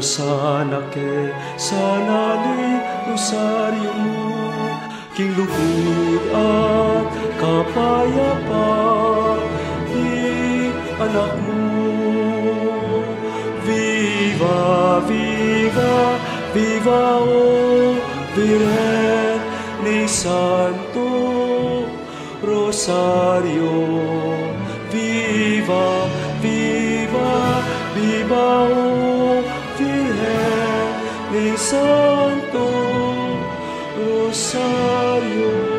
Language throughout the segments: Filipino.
sana ke sana ni rosaryo mo, king lugod at kapayapaan ni anak mo. Viva, viva, viva o Virgen ni Santo Rosario. Viva, viva, viva o Virgen ni Santo Rosario.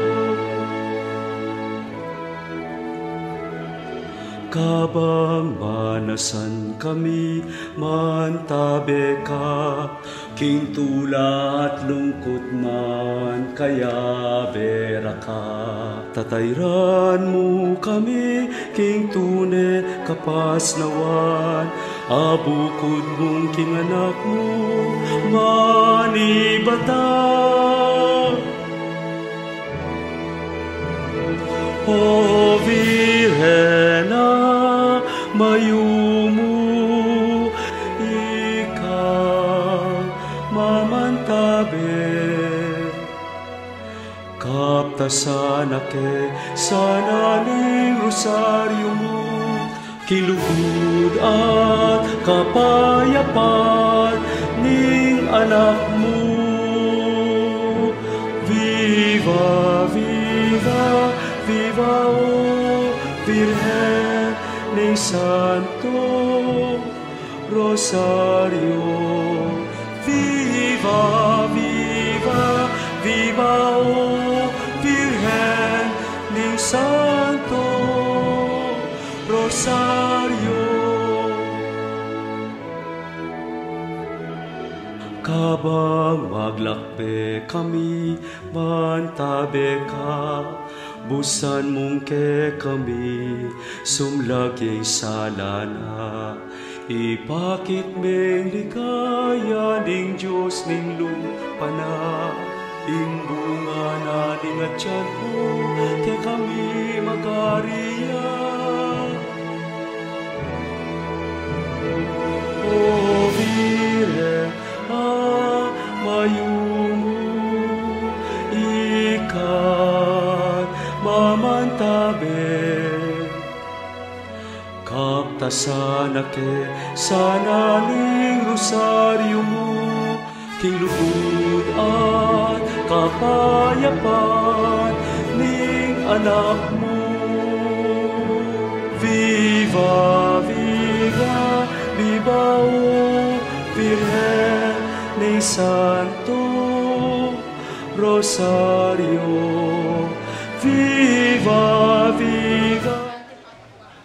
Kabang manasan kami, mantabe ka, king tula at lungkot man, kaya vera ka. Tatayran mo kami, king tune kapasnawan, abukod mong king anak mo, manibata. O Virhena, mayumu, ikaw mamantabe. Kaptasana ke sana ning rosaryo mo, kilugod at kapayapaan ning anak mo. Viva, viva, viva o Virgen ni Santo Rosario. Viva, viva, viva o Virgen ni Santo Rosario. Kabang maglakbe kami, mantabe ka, busan mong ke kami, sumlaging salana. Ipakit meng ligaya ning Diyos ning lumpana, ing bunga na ning atyan mo, ke kami magariya. O Virgen, mayumu, ikaw mamantabe. Kaptasana ke sana ning rosaryo mo, king lugod at kapayapaan ning anak mo. Viva, viva, viva o Virgen ni Santo Rosario. Viva, viva.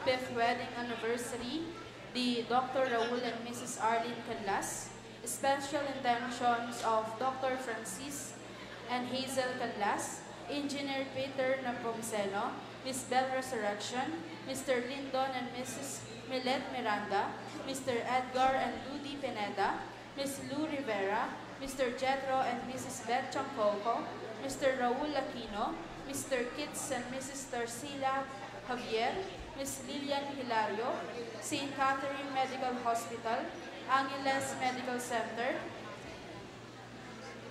25th wedding anniversary, the Dr. Raul and Mrs. Arlene Canlas, special intentions of Dr. Francis and Hazel Canlas, Engineer Peter Nepomuceno, Miss Bell Resurrection, Mr. Lindon and Mrs. Millet Miranda, Mr. Edgar and Ludi Pineda, Miss Lou Rivera, Mr. Jetro and Mrs. Beth Champoco, Mr. Raul Aquino, Mr. Kitts and Mrs. Tarsila Javier, Miss Lilian Hilario, St. Catherine Medical Hospital, Angeles Medical Center,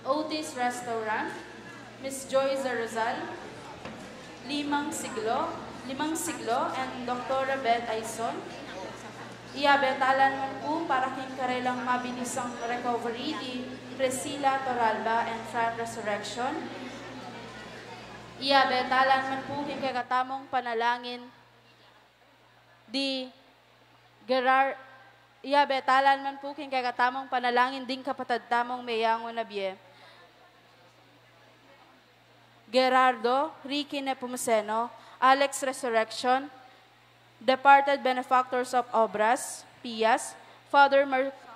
Otis Restaurant, Miss Joy Zarazal, Limang Siglo, and Dr. Beth Aison. Iabetalan mo po para king karelang mabilisang recovery di Priscilla Toralba and Fran Resurrection. Iabetalan man po king kakatamong panalangin di Gerard. Iabetalan man po king kakatamong panalangin ding kapatid tamong mayango na biye. Gerardo, Ricky Nepomuceno, Alex Resurrection, departed benefactors of Obras, Pias, Father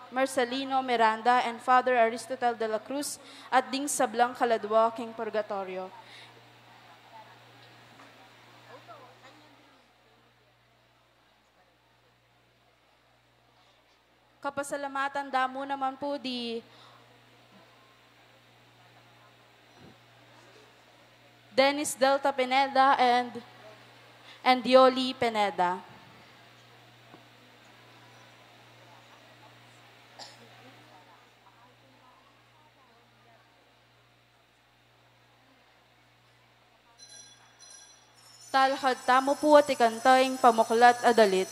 Marcelino Miranda, and Father Aristotle de la Cruz, at ding sablang kaladwa king purgatorio. Kapasalamatan damo naman po di Dennis Delta Pineda and Yoli Pineda. Talakad tamo po at ikantayng pamuklat adalit.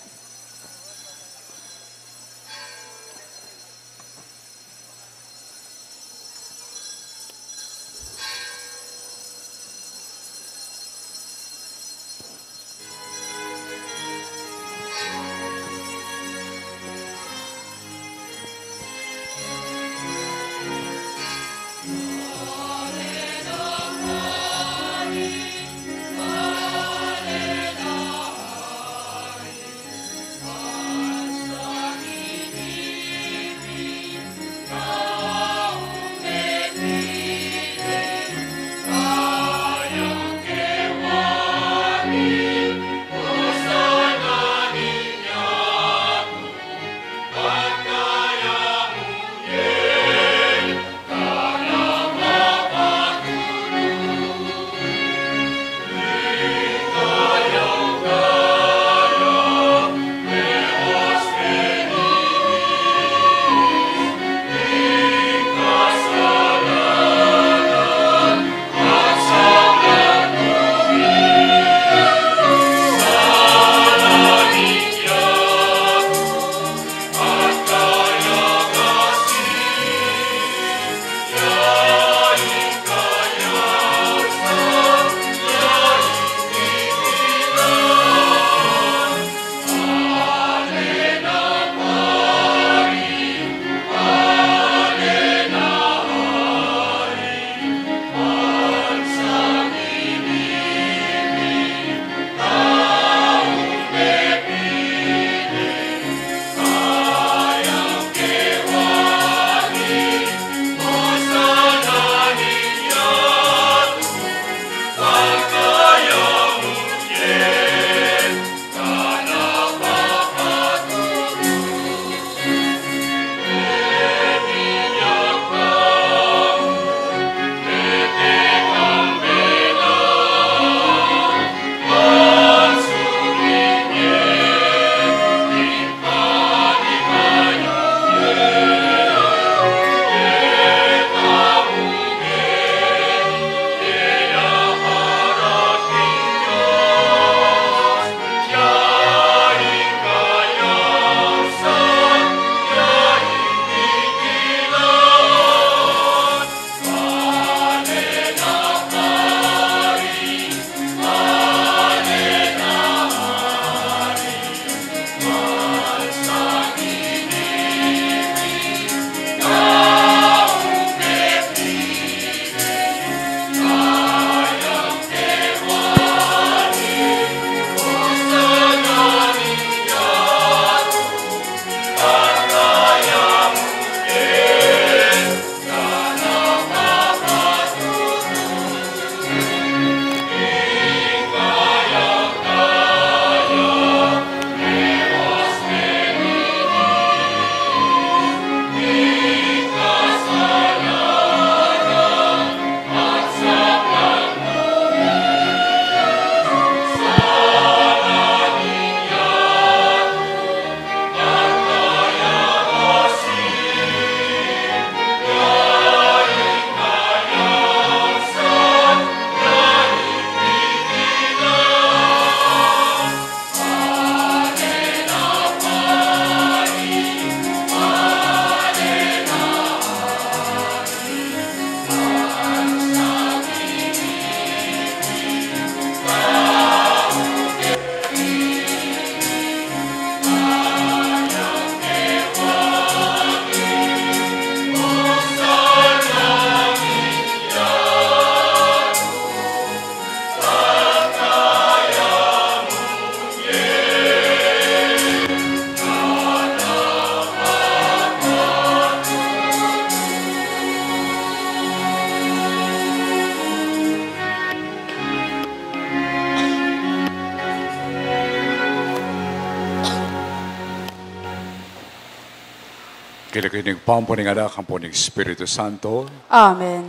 Kinikinig pampuning anak ang puning Espiritu Santo, Amen.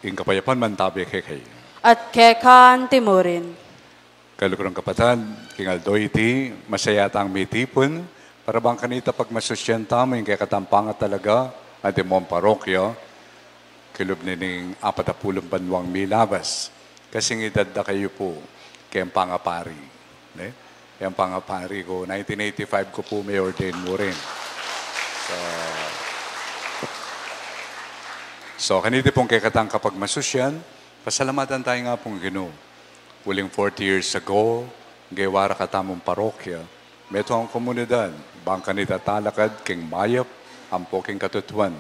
ing kapayapan man tabi kay. At kekan timurin. Kalukurang kapatan, king aldoy iti, masayata ang mitipon, para bang kanita pag masusyenta mo yung kaya katampangat talaga, at mong parokyo, kilub nining 40 banwang milabas. Kasing edad na kayo po, kay ang pangapari. Ne? Kay ang pangapari ko, 1985 ko po may ordain mo rin. So kanito pong kay katang kapag masusyan, pasalamatan tayo nga pong Ginoo. Uling 40 years ago, gaywara katamong parokya, meto ang komunidad, bang kanita talakad, king mayap, ang poking katutuan.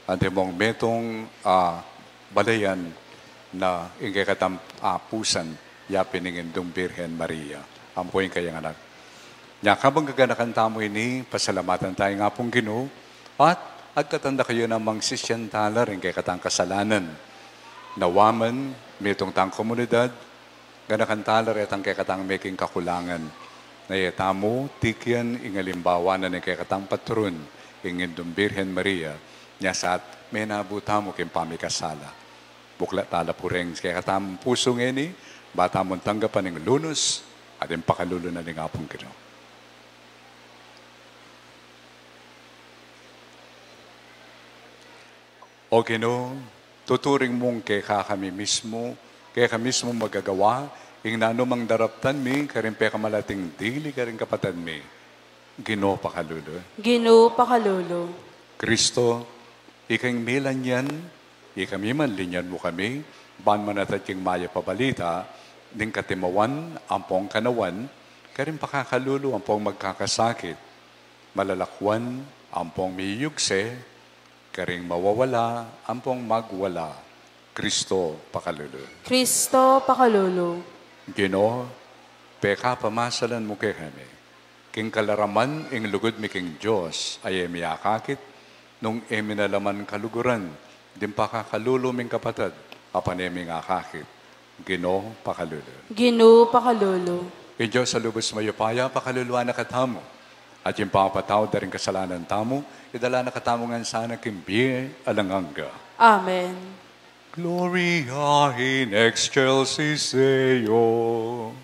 Ante mong metong balayan na ingay pusan yapiningin dong Birhen Maria. Ang po yung kayang anak. Nya kabang gaganakan tamo ini, pasalamatan tayo nga pong Ginoo, at agkatanda kayo namang sisyantala rin kay katang kasalanan. Nawaman, metong tang komunidad, ganakantala rin kay katang making kakulangan. Nayetamo, tikyan, ingalimbawa na kay katang patron, ingin dong Birhen Maria, nya sa at may nabuta mo kayong pamikasala. Bukla tala po rin kaya katamang puso ngeni, bata mong tanggapan ng lunos, at yung pakalulo na ng apong Ginoo. O Ginoo, tuturing mong kaya kami mismo magagawa, ing nanumang daraptan mi, karin pe kamalating dili, karin kapatan mi, Ginoo pakalulo. Ginoo pakalulo. Kristo, ikang milan yan, ikami man linyan mo kami, ban manatat yung maya pabalita, ding katimawan, ampong kanawan, karin pakakalulu, ampong magkakasakit, malalakwan, ampong miyugse, karing mawawala, ampong magwala, Kristo pakalulu. Kristo pakalulo. Ginoo, peka pamasalan mo kay kami, king kalaraman ing lugod mi king Diyos, ay miyakakit, nung eminalaman kaluguran, din pakakalulu ming kapatid, apaneming akakit. Ginoo pakalulo. Ginoo pakalulo. Kay Diyos sa lubos mayupaya, pakaluluan na katamo. At yung pangapataw da rin kasalanan tamo, idala na katamo nga sana kimbiye alanganga. Amen. Gloria in excelsis Deo. Gloria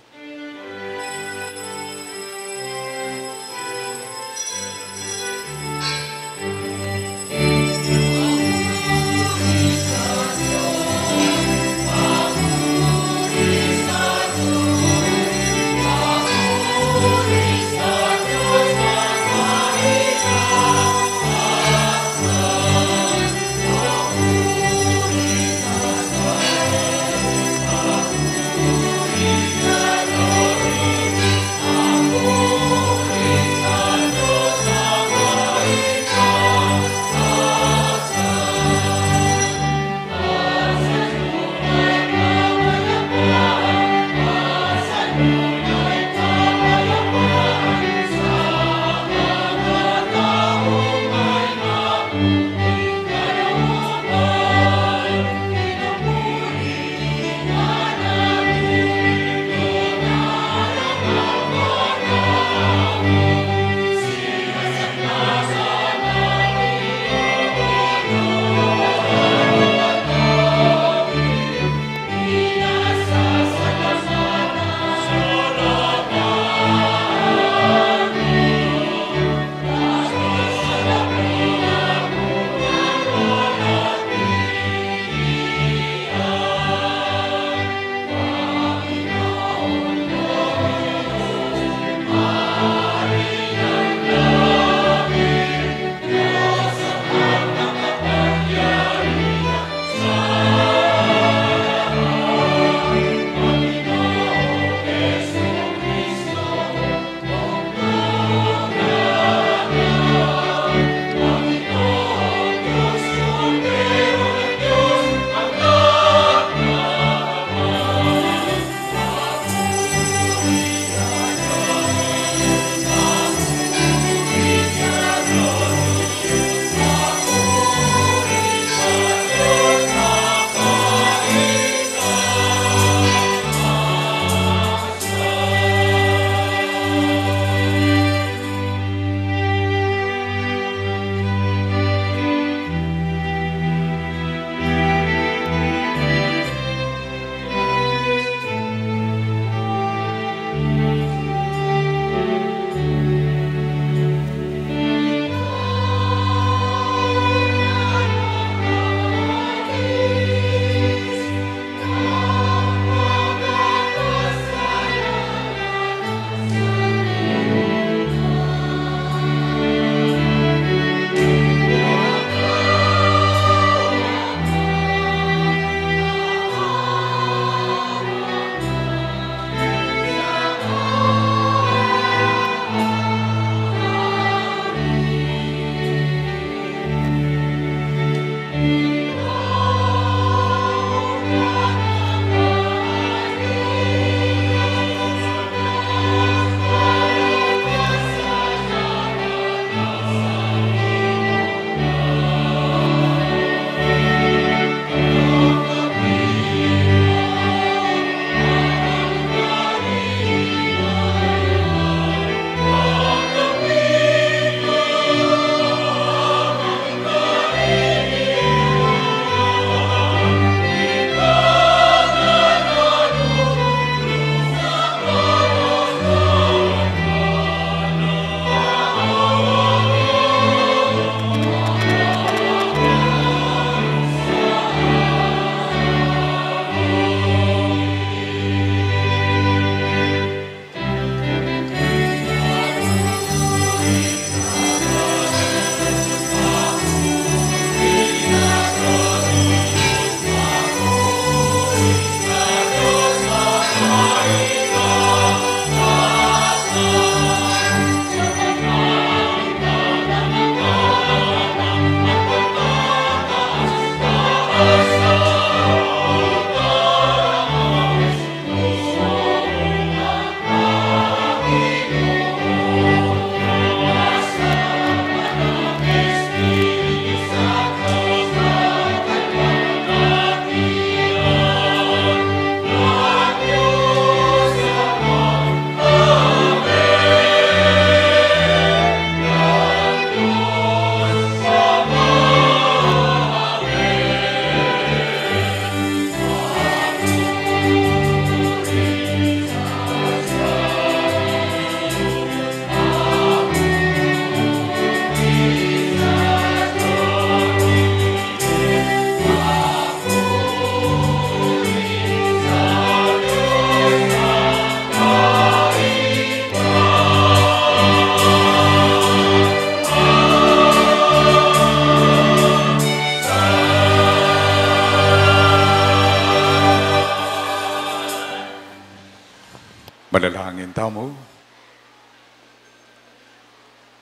Manalangin tamo.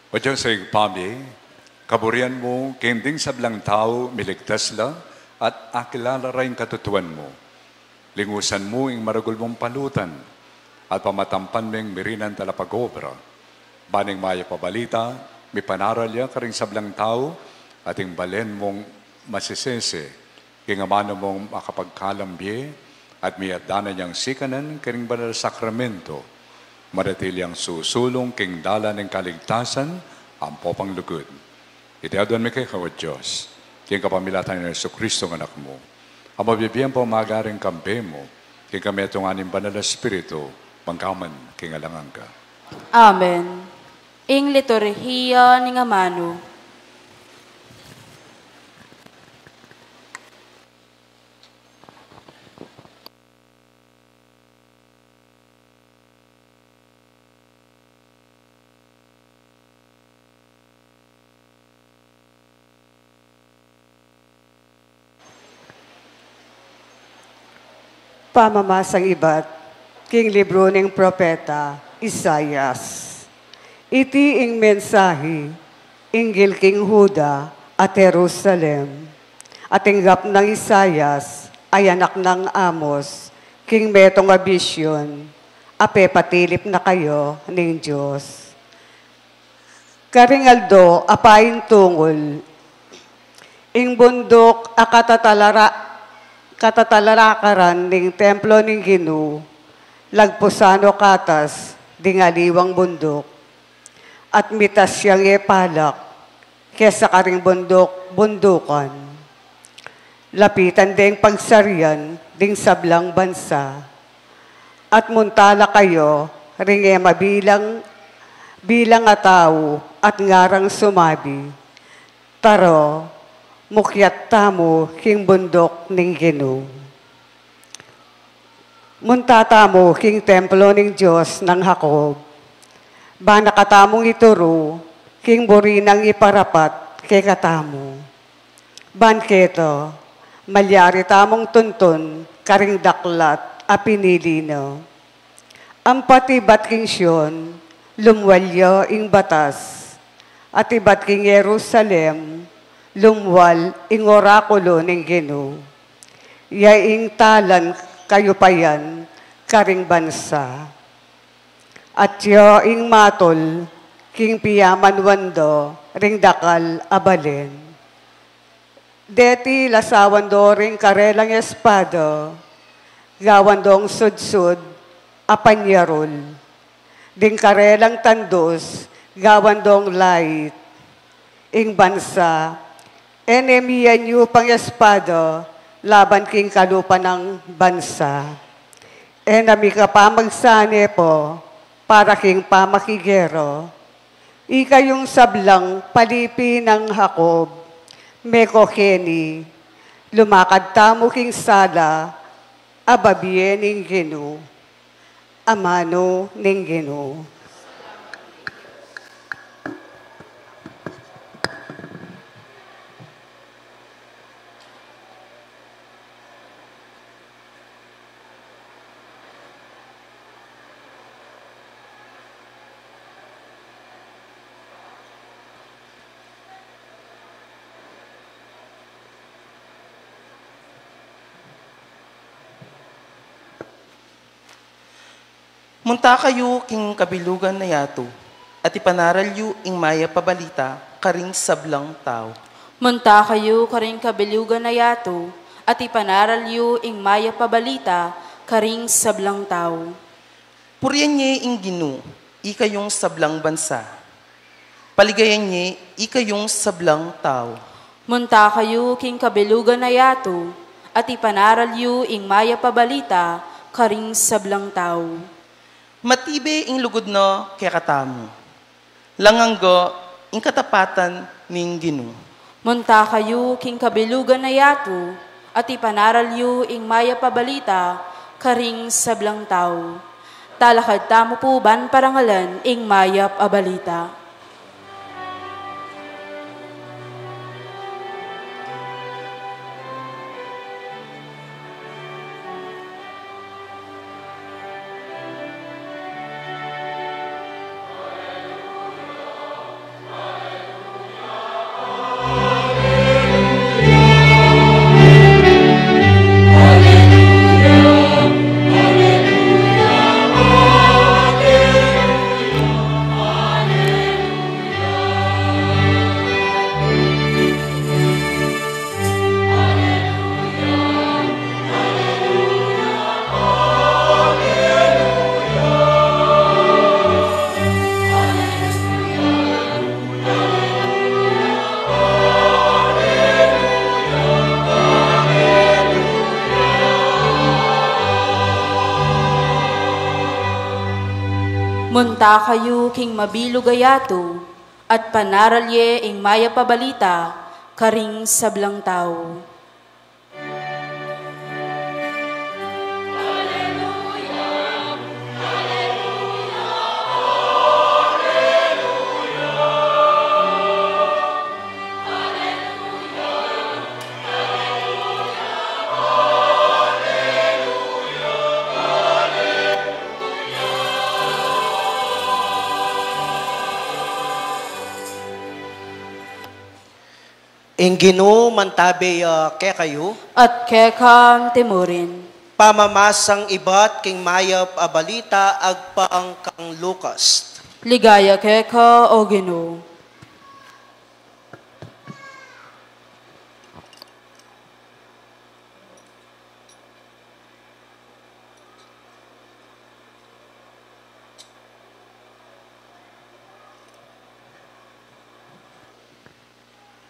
O Diyos sa igpami, kaburian mo, kending sablang tao, miligtas la, at akilala rin katutuan mo. Lingusan mo ing maragul mong palutan, at pamatampan mong mirinan talapag-obra. Baning maya pabalita, may panaralya ka rin sablang tao, at ing balen mong masisese, kingamano mong makapagkalambye, at miyadana niyang sikanan karing banal sakramento, maratilyang susulong king dala ng kaligtasan, ang popang lugod. Itiaduan mi kay kawad Diyos, king kapamilatan ng Jesucristo ng anak mo, ang mabibiyang pamagaring kampe mo, king kami itong aning banal na Espiritu, mangkaman king alangang ka. Amen. Ing liturhiya ni Amano. Pamamasang ibat, king libro ng propeta Isayas. Iti ing mensahe, inggil king Huda at Jerusalem. At inggap ng Isayas ay anak ng Amos, king metong abisyon, ape patilip na kayo ng Diyos. Karingaldo apain tungol, ing bundok katatalakaran ning templo ning Ginu, lagpusano katas, dingaliwang bundok, at mitas siyang epalak, kesa karing bundukan. Lapitan ding pagsarian, ding sablang bansa, at muntala kayo, ring bilang atao, at ngarang sumabi, taro, mukyat tamo king bundok ning Ginu. Muntatamo king templo ning Diyos ng Jacob. Banakatamong ituro, king burinang iparapat kay katamo. Banketo, malyari tamong tuntun, karing daklat, apinilino. Ang patibat king Siyon, lumwalyo ing batas, at ibat king Jerusalem, lumwal ing orakulo ning Ginu. Yaing talan kayo payan, karing bansa. At yo ing matol, king piyaman wando, ring dakal abalen. Deti lasawando ring karelang espado, gawandong sudsud, apanyarol. Ding karelang tandos, gawandong light, ing bansa, enemiya niyo pang espado, laban king kalupa ng bansa. Enami ka pa magsane po, para king pamakigero. Ika yung sablang palipi ng Jacob, meko keni, lumakad tamo king sala, ababie ning Ginu, amano ning Ginu. Munta kayo king kabilugan na yato, at ipanaral yu ing maya pabalita, karing sablang tao. Munta kayo karing kabilugan na yato, at ipanaral yu ing maya pabalita, karing sablang tao. Puriyan niya ing Ginu, ikayong sablang bansa. Paligayan niya, ikayong sablang tao. Munta kayo king kabilugan na yato, at ipanaral yu ing maya pabalita, karing sablang tao. Matibe ing lugod no kaya katamu. Langanggo ing katapatan ning Ginu. Munta kayo king kabilugan na yato, at ipanaral yu ing maya pabalita, karing sablang tao. Talakad tamo po ban parangalan ing maya pabalita. Munta kayo king mabilo gayato, at panaralye ing maya pabalita, karing sablang tao. Ing Ginoo mantabi ke kayo, At kekam timurin, pamamasang ibat king mayap a balita agpaang kang Lucas. ligaya keka o Ginoo.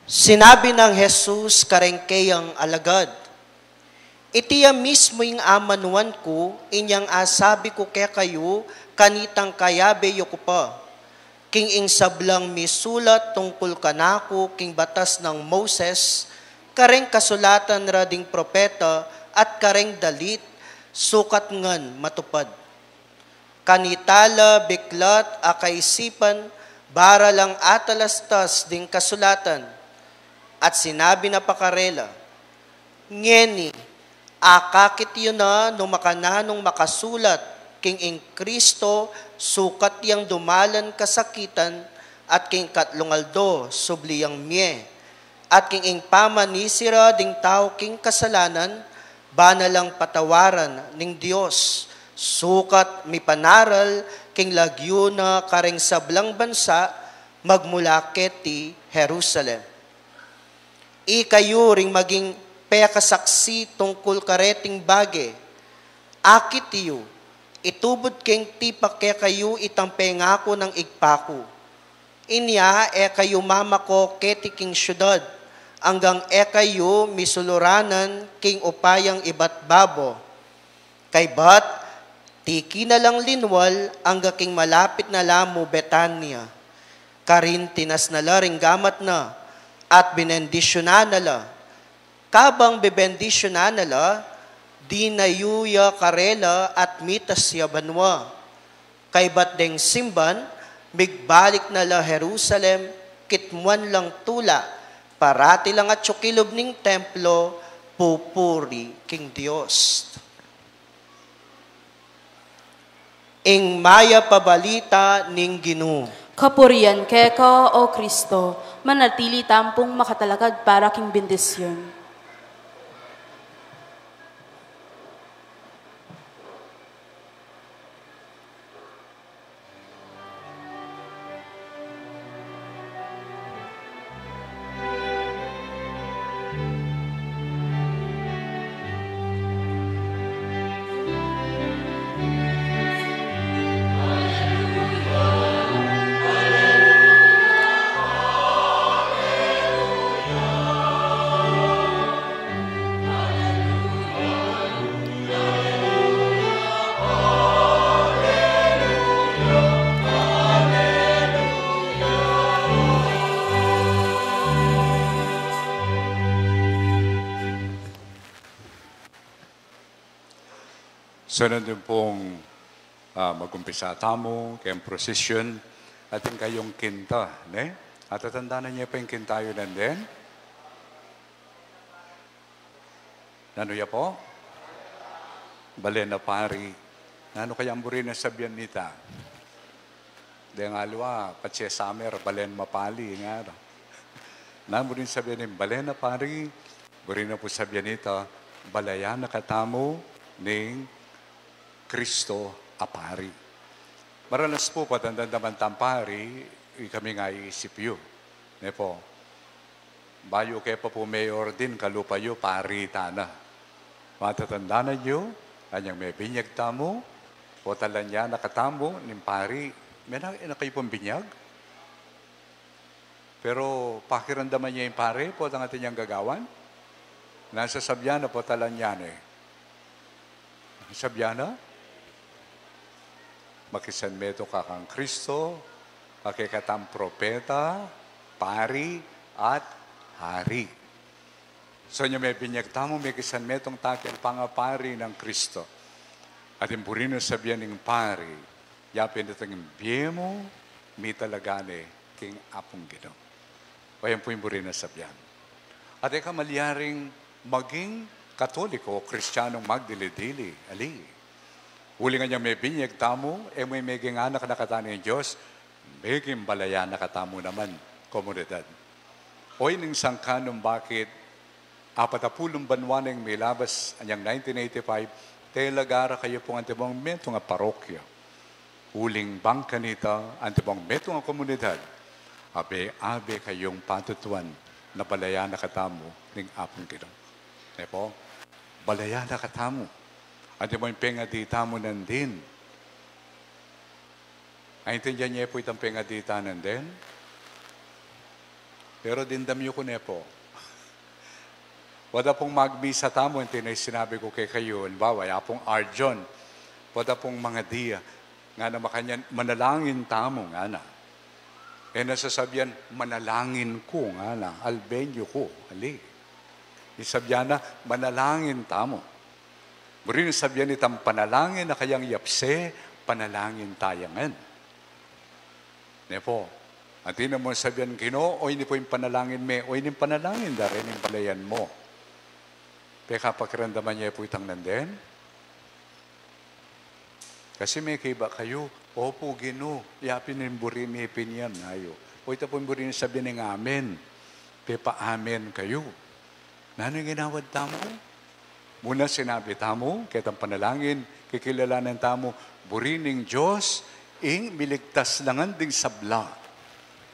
Sinabi ng Jesus karengkeyang alagad, itiya mismo yung amanuan ko, inyang asabi ko kaya kayo, kanitang kayabe ko pa. King ing sablang misulat tungkol kanako, king batas ng Moses, kareng kasulatan rading propeta, at kareng dalit, sukat ngan matupad. Kanitala, biklat, akaisipan, bara lang atalastas ding kasulatan, at sinabi na pakarela, ngeni, akakit yun na nung makananong makasulat, king ing Kristo, sukat yang dumalan kasakitan, at king katlungaldo, subliyang mie, at king ing pamanisira ding tao king kasalanan, banalang patawaran ning Dios, sukat mi panaral, king lagyo na kareng sablang bansa, magmula keti Jerusalem. Ikayo ring maging pekasaksi tungkol kareting bage. Akit iyo, itubod keng tipak kaya kayo itang pengako ng igpako. Inya kayo mamako keti king syudad, hanggang kayo misuluranan king upayang ibat babo. Kay bat, tiki na lang linwal, hanggang king malapit na lamo Betania. Karin tinas na la ring gamat na, at binendisyonan nala. Kabang bibendisyonan nala, di na yuya karela at mitas ya banwa. Kay bat deng simban, migbalik nala Jerusalem, kitmuan lang tula, parati lang at syukilob ning templo, pupuri king Dios. Ing maya pabalita ning Ginoo. Kapurian keka o Kristo, manatili tampong makatalagad para king bendisyon. So nandun pong mag-umpisa tamo, kayong prosesyon, at yung kayong kinta. Ne? At tatandaan niya pa yung kinta yun nandun. Nano ya po? Balena pari. Nano kaya ang burin na sabyan nita? Dahil nga luwa, patse samer, balen mapali. Nga. Nano rin sabyan ni balena pari, burin na po sabyan nita, balayan na katamo ning Kristo apari. Maralas po patandang naman tampari, kami nga iisip yun. Ne po, bayo kaya pa po mayor din, kalupayo, pari tana. Matatandaan nyo, kanyang may binyag tamo, o talan niya nakatamo, ning pari, may na kayo pong binyag? Pero pakiramdaman niya yung pari, po ang ating niyang gagawan. Nasa Sabyana po talan niya eh. Sabyana? makisanmeto ka kang Kristo, kakikatang propeta, pari, at hari. So niya may binyagtamo, may kisanmetong takin pangapari ng Kristo. At yung burino sabihan ng pari, yapin itong imbiemo, mi talagane, king apong Ginoo. O yan po yung burino sabihan. At ika malyaring maging Katoliko, Kristiyanong magdili-dili, ali. Huli nga niya may binyagtamo, may meging anak na katani ng Diyos, meging balaya na katamo naman, komunidad. O yung sangkanong bakit 40 banwa ng may labas anyang 1985, telagara kayo pong antibong meto nga parokya. Huling bangka nita, antibong meto nga komunidad. Abe kayong patutuan na balaya na katamo ng apong Ginoo. Nepo, balaya na katamo. Antibong pengadita mo nandin. Naintindihan niya po itang pengadita nandin? Pero dindamyo ko nepo. Wala pong magmisa tamo, hindi na sinabi ko kay kayo, halimbawa, pong Arjon, wala pong mga diya, nga na makanyan, manalangin tamo, nga na. Nasasabihan, manalangin ko, nga na, albenyo ko, ali. Isabyan na, manalangin tamo. Murin sabihan itang panalangin na kayang yapse, panalangin tayangan. Nepo, at hindi mo sabihan, Ginoo, o hindi po yung panalangin me, o hindi panalangin da rin yung balayan mo. Peka pakiramdaman niya po itang nandin. Kasi may kiba kayo, opo, Ginoo, yapin yung burin ni Ipinyan ayo. O ito po yung burin sabihin ng amen. Pepa amen kayo. Nano yung ginawad tamo? Muna sinabi tamo, kitang panalangin, kikilalanan tamo, burining Diyos, miligtas langan ding sabla.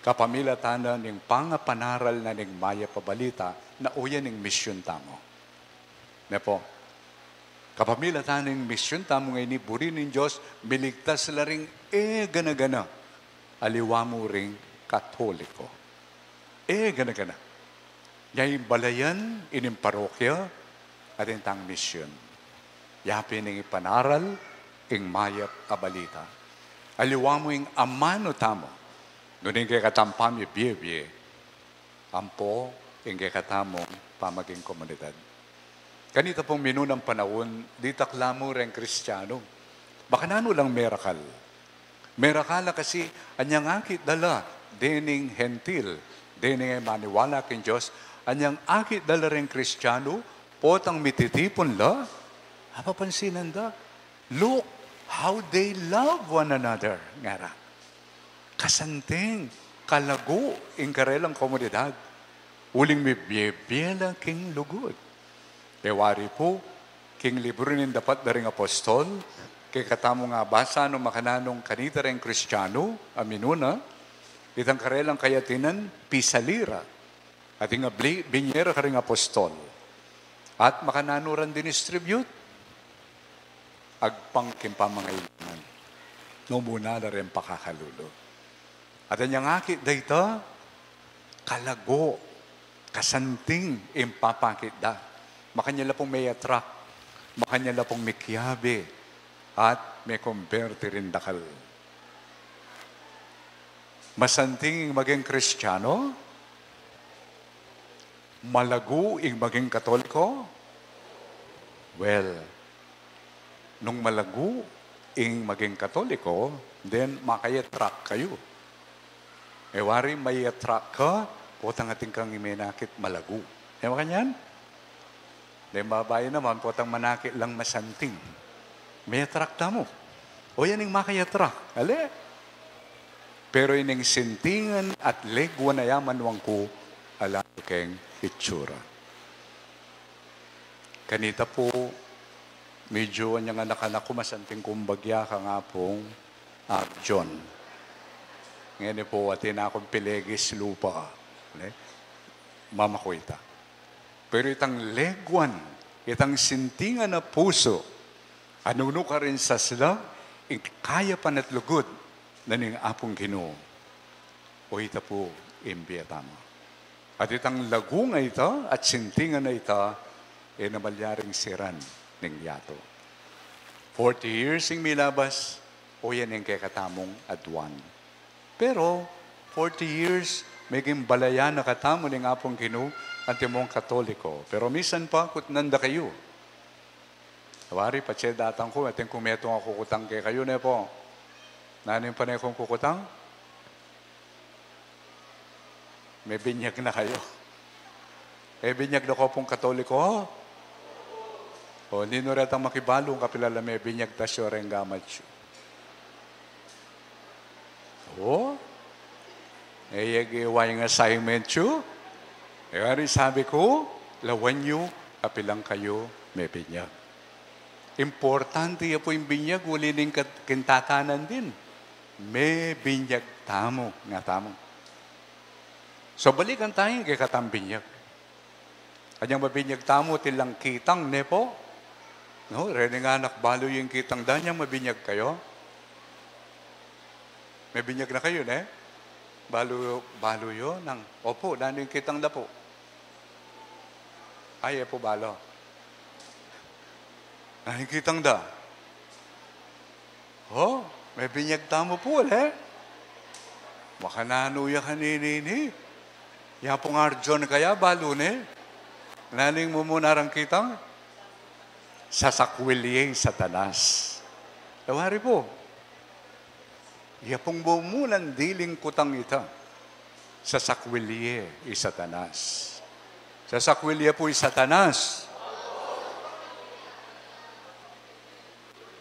Kapamilatanan ng pangapanaral na ng maya pabalita na uyan ng misyon tamo. Nepo, kapamilatanan ng misyon tamo ngayon ni burining Diyos, miligtas la ring gana-gana. Aliwa mo ring Katoliko. Gana-gana. Yay balayan, ining parokya, at intang misyon. Yapin ng ipanaral, ing mayap abalita. Aliwa mo ing amano tamo. Nunin kay katampam yung biye-biye. Ampo, ing kay katamong pamaging komunidad. Ganito pong minunang panahon, di taklamo rin Kristiyano. Baka nano lang merakal. Merakala kasi, anyang akit dala, dening hentil, dening maniwala kin Diyos, anyang akit dala rin Kristiyano, potang mititipon la, papansinan da. Look how they love one another. Ngara. Kasanting, kalago, ingkarelang komunidad. Uling may biyebiyela king lugod. Ewari po, king libro nin dapat daring apostol, kay katamo nga basa no makananong kanita rin Kristiyano, aminuna, itang karelang kayatinan, pisalira, at nga binyera ka rin apostol. At makananuran dinistribute, agpang kimpamangailangan. No muna na rin pakakalulo. At anyang akit dayta, kalago, kasanting, impapakit da. Makanya pong may attract, makanya pong may kiyabe, at may converte rin dakal. Masanting maging Kristiyano, malago ing maging Katoliko. Well, nung malago ing maging Katoliko, then makaya-attract kayo. Wari may attract ka, potang ating kang imenakit malago. Makanyan? Then babae naman, potang manakit lang masanting. May atrakta mo. O yan yung makay-atrak. Ale. Pero yung sintingan at legwa na yaman wang ko, ala keng itsura. Kanita po, medyo ang anak-anak ko masanting kumbagya ka nga pong John. Ngayon po, atin akong pilegis lupa. Mama ko ita. Pero itang legwan, itang sintingan na puso, anuno ka rin sa sila, kaya pa na't lugod na ning apong Ginoo. O ita po, imbiya tama. At itang lagunga ita at sintingan na ita, namalyaring siran ng yato. 40 years ing milabas, o yan yung kay katamong adwan. Pero, 40 years, maging balayan na katamo ng apong Ginoo at timong Katoliko. Pero misan pa, kutnanda kayo. Tawari, patse datang ko, ating kumetong ako kukutang kay kayo na po. Nanin pa na akong kukutang? May binyag na kayo. Binyag na ko pong Katoliko. O, hindi no retang makibalong kapilala may binyag tasyo rin gamat siyo. O, yung assignment siyo. Kaya sabi ko, lawan nyo, kapilang kayo may binyag. Importante po yung binyag, uli ning kintatanan din. May binyag tamo, nga tamo. So balikan tayo kay katang binyag. Kanyang mabinyag tamo, tilang kitang, ne po? No, rene nga anak, balo yung kitang danyang mabinyag kayo. May binyag na kayo, ne? Balo yun. Opo, dano yung kitang da po. Ay, po balo. Dano yung kitang da. Oh, may binyag tamo po, ne? Makananuya kanini. Yapong arjon kaya, balo, ne? Naning mo muna rang kitang? Sasakwilye Satanas. Tawari po. Yapong bumulan diling kutang ita. Sasakwilye Satanas. Sasakwilye po Satanas.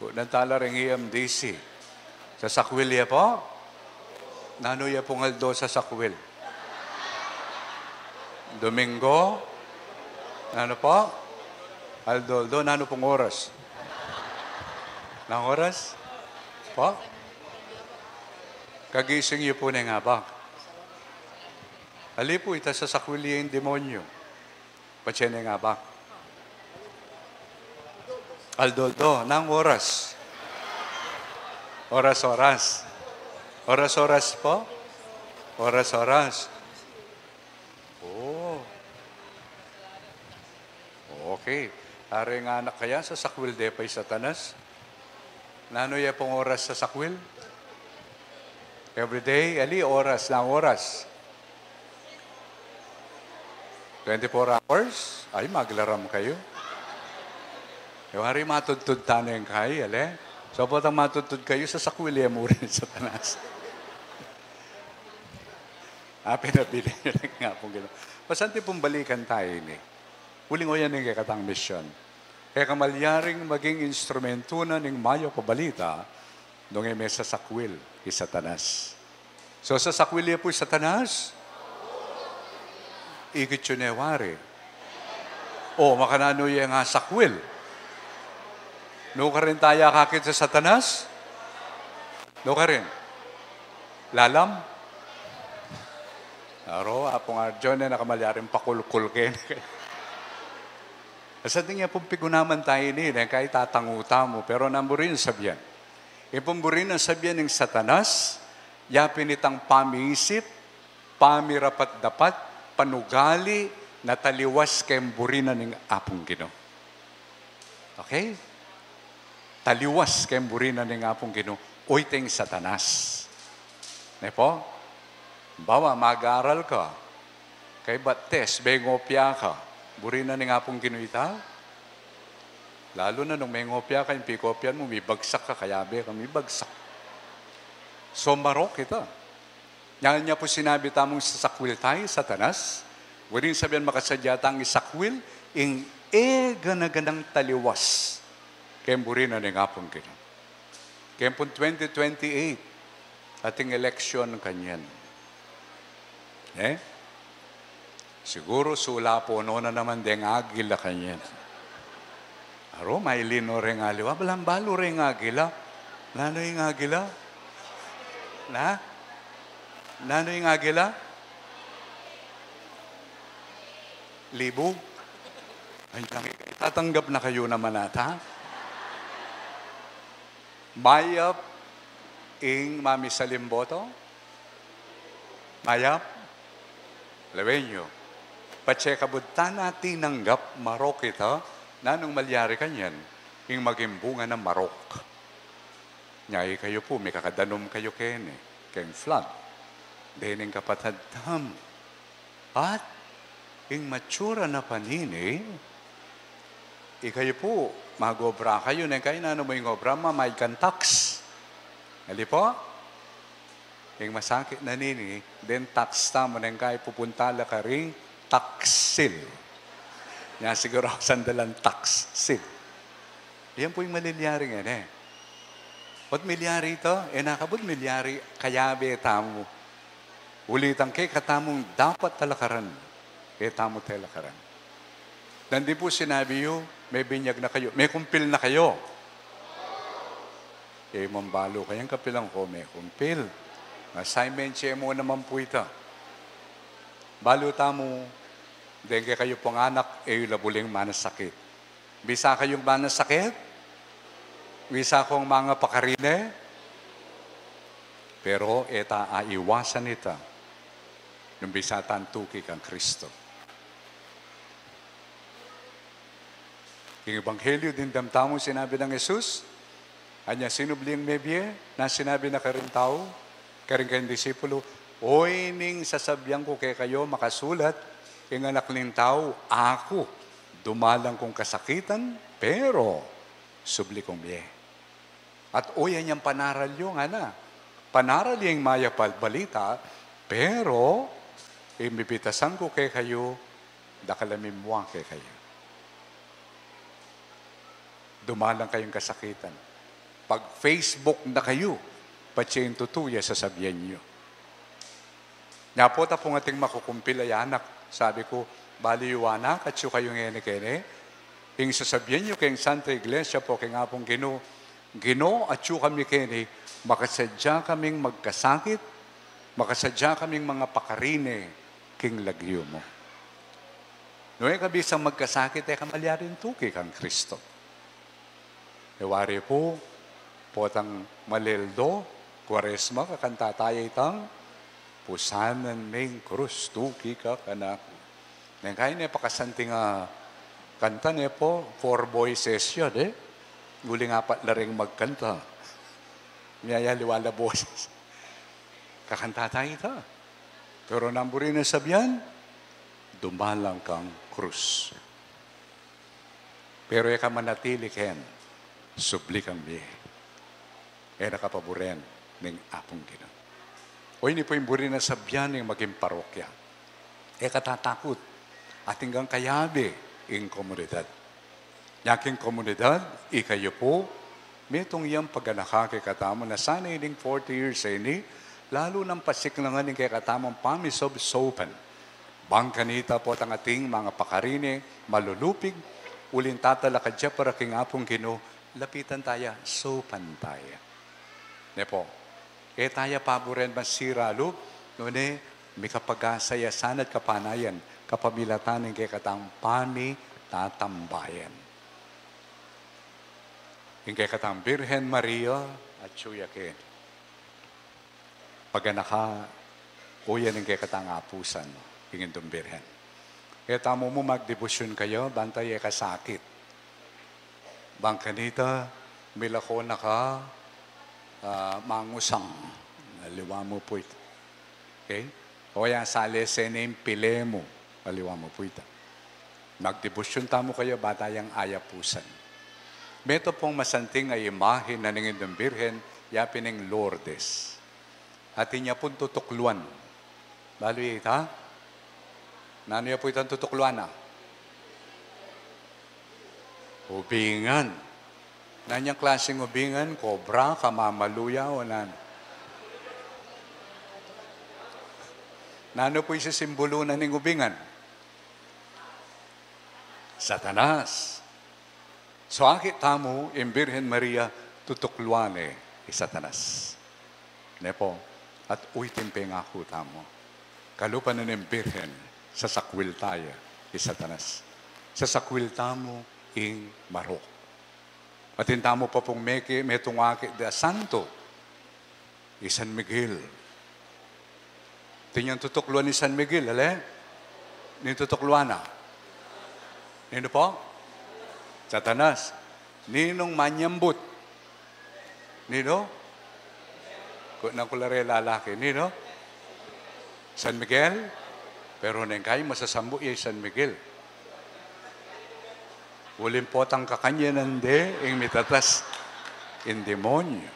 Kung nantala rin EMDC. Sasakwilye po. Nanoya pong aldo sa sakwil. Domingo. Ano po? Aldo, nano pong oras? Nang oras? Po? Kagising niyo po na nga ba? Ali po, ita sa sakwili yung demonyo. Patse na nga ba? Aldo, nang oras? Oras. Oras po? Oras. Oh. Okay. Ari nga anak kaya sa sakwil de pa'y Satanas? Nano ya pong oras sa sakwil? Every day, ali oras lang oras. 24 hours? Ay, maglaram kayo. Yung hari matudtud tanong kayo, ali. So, potang matudtud kayo sa sakwil ya mo rin sa Satanas. Pinabili nyo lang nga pong gano'n. Pasanti pong balikan tayo ni. Huling o yan yung katang mission. Kaya kamalyaring maging instrumento na ng mayo pabalita nung may sa sakwil kay Satanas. So sa sakwil niya po Satanas, ikit yun newari. O makanano yung nga sakwil. No ka rin tayo kakit sa Satanas? No ka rin? Lalam? Aro, apong arjon na nakamalyaring pakulkul kayo. Sa tingin pong pigunaman tayo nila, kahit tatanguta mo, pero namburin sabihan. Ipumburin ang sabihan ng Satanas, yapin itang pamiisip, pamirapat dapat, panugali, nataliwas kayong burinan ng apong Ginoo. Okay? Taliwas kayong burinan ng apong Ginoo. Uy, ting Satanas. Ne po? Bawa, mag-aaral ka. Kay bates, bengopya ka. Burinan ng apong Ginoo. Lalo na nung may ngopya ka, yung pikopyan mo, may bagsak ka, kaya be ka, may bagsak. So, marok ito. Yan niya po sinabi tamong sasakwil tayo, Satanas. Wurin sabihan makasadyatang isakwil, ing ganaganang taliwas. Kaya burinan ng apong Ginoo. Kaya po 2028, ating eleksyon kanyan. Siguro sula po no na naman deng agila kanyan. Aro, may lino rin aliwa. Balang balo rin agila. Nano yung agila? Nano yung agila? Libog? Ay, tatanggap na kayo naman ata. Mayap ing mami salimboto? Mayap? Lawenyo. Patse kabudtan natin nanggap marok ito, nanong malyari kanyan, yung maging bunga ng marok. Nyay kayo po, may kakadanom kayo kene, keng flood. Dening kapatad tam. At, ing matsura na panini, ikayo po, magobra kayo, neng kayo na ano mo yung obra, mamay kan tax. Ali po? Yung masakit na nini, then tax tamo, neng kayo pupuntala ka rin, taksil. Yan siguro ako sandalan taksil. Yan po yung malilyari nga eh. Ba't milyari ito? Nakabot milyari, kaya be tamo. Ulitan kay katamong dapat talakaran. Kaya tamo talakaran. Nandi po sinabi yun, may binyag na kayo. May kumpil na kayo. Mambalo kayang kapilang ko, may kumpil. Assignment siya mo naman po ito. Balo tamo, dahil kayo pong anak, labuling manasakit. Bisa kayong manasakit? Bisa kong mga pakarine? Pero eta aiwasan ita. Nung bisa tantuki kang Kristo. Yung Ebanghelyo din damtamo sinabi ng Jesus, anya sinubling mebye, na sinabi na karin tao, karin kayong disipulo, oy ning sasabihan ko kay kayo makasulat, yung anak ng tao, ako, dumalang kong kasakitan, pero subli kong biye. At oyan yung panaral yung panaral yung mayapal balita, pero imibitasan ko kay kayo, dakalamimwa kay kayo. Dumalang kayong kasakitan. Pag Facebook na kayo, patsyen tutuya sasabihan nyo. Napota po ating makukumpil ay anak. Sabi ko, baliwanak at siyo kayong ene-kene. Yung sasabihan nyo kayong Santa Iglesia po, kaya nga pong Gino at siyo kami kene, makasadya kaming magkasakit, makasadya kaming mga pakarine, king lagyo mo. Noe kabisang magkasakit, kamalyarin tuki kang Kristo. Ewari po, potang maleldo, Kwaresma, kakanta tayo itang, pusanan ning krus, tuki ka kanak. Nang kaya niya pakasanting kanta niya po, 4 voices yun Guling 4 laring magkanta. Miyaya liwala boses. Kakanta tayo ito. Pero namburin na sabihan, dumalang kang krus. Pero ka manatili ken, subli kang biye. Nakapaboren ng apong Ginoo. O hindi po yung buri na sabyan ng maging parokya. Katatakot at hanggang kayabi in komunidad. Yaking komunidad, ikayo po, metong iyang pagganaka kay katamo na sana ining 40 years ini, lalo ng pasiklangan ng kay katamong pamisob sopan. Bangkanita po ang ating mga pakarine, malulupig, ulin tatalakad siya para king apong Ginoo, lapitan tayo, sopan tayo. Nepo, tayo paboren masira loob, nune, may kapagasayasan at kapanayan, kapamilatan ng kay katang pani tatambayan. Yung kay katang Birhen Maria at Chuyakin. Paganaka, uyan yung kay katang apusan, yung indong Birhen. Kaya tamo mo magdebosyon kayo, bantay kasakit. Bangkanita, milako na ka, mangusang. Aliwa mo po ito. Okay? O kaya sali senem pile mo. Aliwa mo po ito. Magdebosyon tamo kayo, batayang ayapusan. Meto pong masanting ay imahe na ningin ng Birhen, yapin ng Lourdes. At niya pong tutukluan. Lalo ita? Nano niya po itang tutukluan Ubingan. Nanyang klaseng ubingan, kobra, kamamaluya, o nan. Nano po isa simbolo na ng ubingan? Satanas. So akit tamo, yung Birhen Maria, tutukluane, Satanas. Nepo, at uitimpe nga ko tamo. Kalupan na ng Birhen, sa sakwil tayo, Satanas. Sa sakwil tamo, ing marok. At intamo pa pong metong akit da santo, San Miguel. Tinyang tutukluan ni San Miguel, Ni tutukluan na. Nino po? Satanas. Ninong manyambut. Nino? Nang kulare lalaki. Nino? San Miguel? Pero nang kayo masasambo iya San Miguel. Ulim po tang kakanya nande, ing mitatas in demonyo.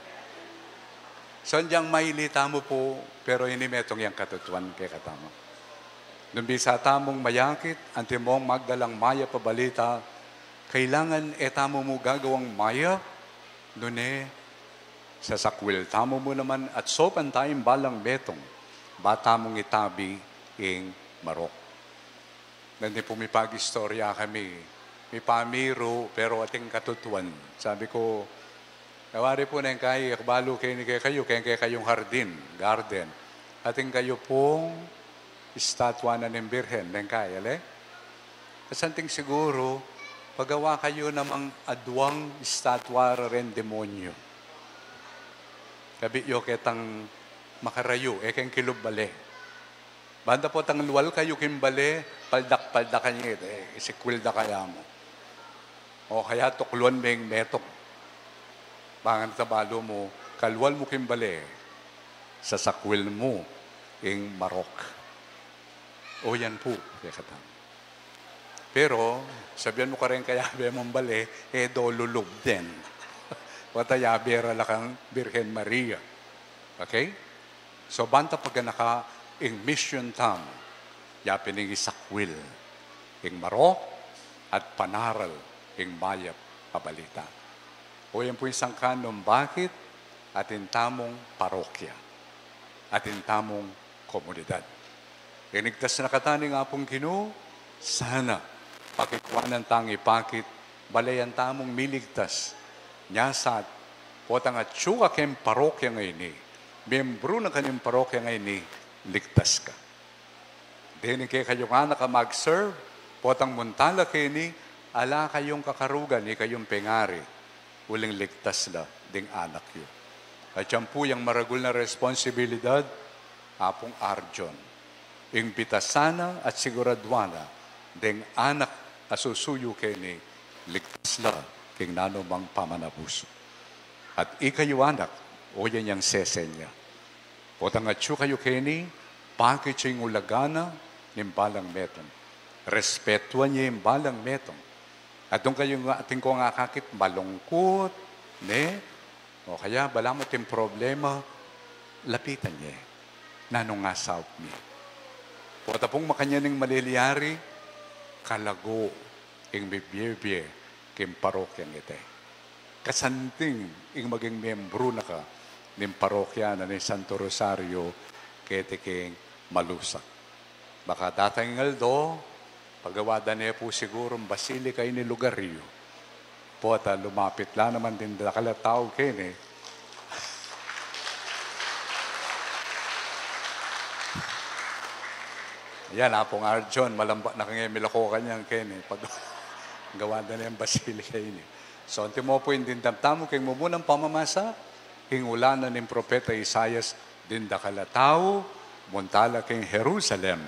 So, diyang mailita mo po, pero inimetong yung katutuan kay katama. Nung bisa tamong mayakit, anti mong magdalang maya pabalita, kailangan etamo mo gagawang maya, nune, sa sakwil tamo mo naman, at sopan tayong balang betong, bata mong itabi ing marok. Nandi po may pag-istorya kami, may pamiro, pero ating katutuan. Sabi ko, nawari po na yung kayo, balo kayo kayong garden. Ating kayo pong estatwa na ng Birhen, ng kaya, le? Kasanting siguro, pagawa kayo namang adwang estatwa rin demonyo. Kabi yo ketang makarayo, keng kilubale. Banda po tang luwal kayo kimbale, paldak-paldakan niya, isikwilda kaya mo. O kaya tukluan meng metok. Bangan tabalo mo, kalwal mo kimbale, sa sakwil mo, ing marok. O yan po, kaya pero, sabihan mo ka rin kaya mong bale, dolulub din. Watayabera lakang Birhen Maria. Okay? So, banta pag naka ing mission tam, yapining isakwil, ing marok, at panaral, ing mayap pabalita. O yan po isang kanon, bakit? Atin tamong parokya. Atin tamong komunidad. Inigtas na katani nga pong Ginoo, sana pakikwanan tang ipakit, balayan tamong miligtas, nyasat, potang at syuka kem parokya ngayon ni, miyembro na kanyang parokya ngayon ni, ligtas ka. Dini kayo nga naka mag-serve, potang muntala kayo ni, ala kayong kakarugan, ni kayong pengari, uling ligtas la, ding anak yun. At yan po yung maragul na responsibilidad, apong Arjon. Imbitasana at siguradwana, ding anak asusuyo kayo ni, ligtas la, king nanumang pamanabuso. At ikayo anak, o yan yung sesenya. Potang at siyo kayo kayo ni, bakit siya yung ulagana, ng balang metong. Respetuan niya yung balang metong. At doon kayo ating ko nga kakit, malungkot, ne? O kaya, balamot yung problema, lapitan niya. Nanong nga south niya. Pota pong makanyaning maliliyari, kalago, ing bibye-bye, kim parokyang ite. Kasanting, ing maging miyembro na ka, ng parokya na ni Santo Rosario, kete king malusak. Baka datang ngaldo, pagawada niya po siguro basilika ni lugaryo. Pota, lumapit lang naman din dakalatao kin eh. Yan, apong Arjon, malamba na kanyang milako kanyang kin eh. Pag gawada niya ang basilika ini. So, anti mo po yung dindamtamo, kayong mumunang pamamasa, hingulanan ng propeta Isaias, dindakalatao, muntala kayong Jerusalem,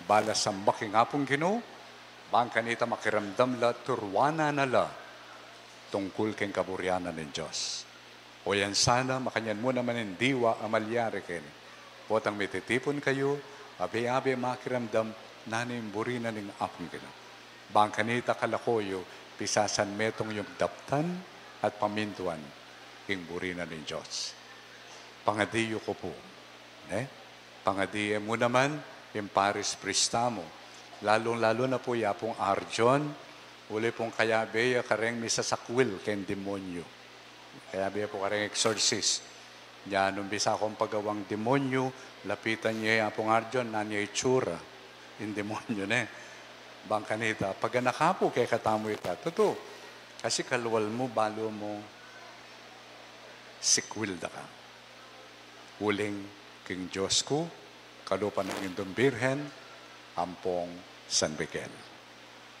bala sambaking apong Ginoo, bang kanita makiramdam la, turwana na la, tungkol kayong kaburyanan ng Diyos. O yan sana, makanyan mo naman ng diwa, amalyari kayo. Potang mititipon kayo, abi-abi makiramdam, nanimburi na ng apong Ginoo. Bang kanita kalakoyo, pisasan metong yung daptan at pamintuan, ing buri na ng Diyos. Pangadiyo ko po. Pangadiyo mo naman, yung Paris Pristamo. Lalong-lalo na po yapong Arjon, uli pong kayabeya kareng misa sakwil kayong demonyo. Kayabeya po kareng exorcist. Yan, nung bisa akong pagawang demonyo, lapitan niya yapong Arjon, nanya itsura. Yung demonyo na bang kanita, pag nakapo kay katamo ita, totoo. Kasi kalwal mo, balo mo, sikwil da ka. Uling king Diyos ko, kalupan ng indong Birhen, ampong San Miguel.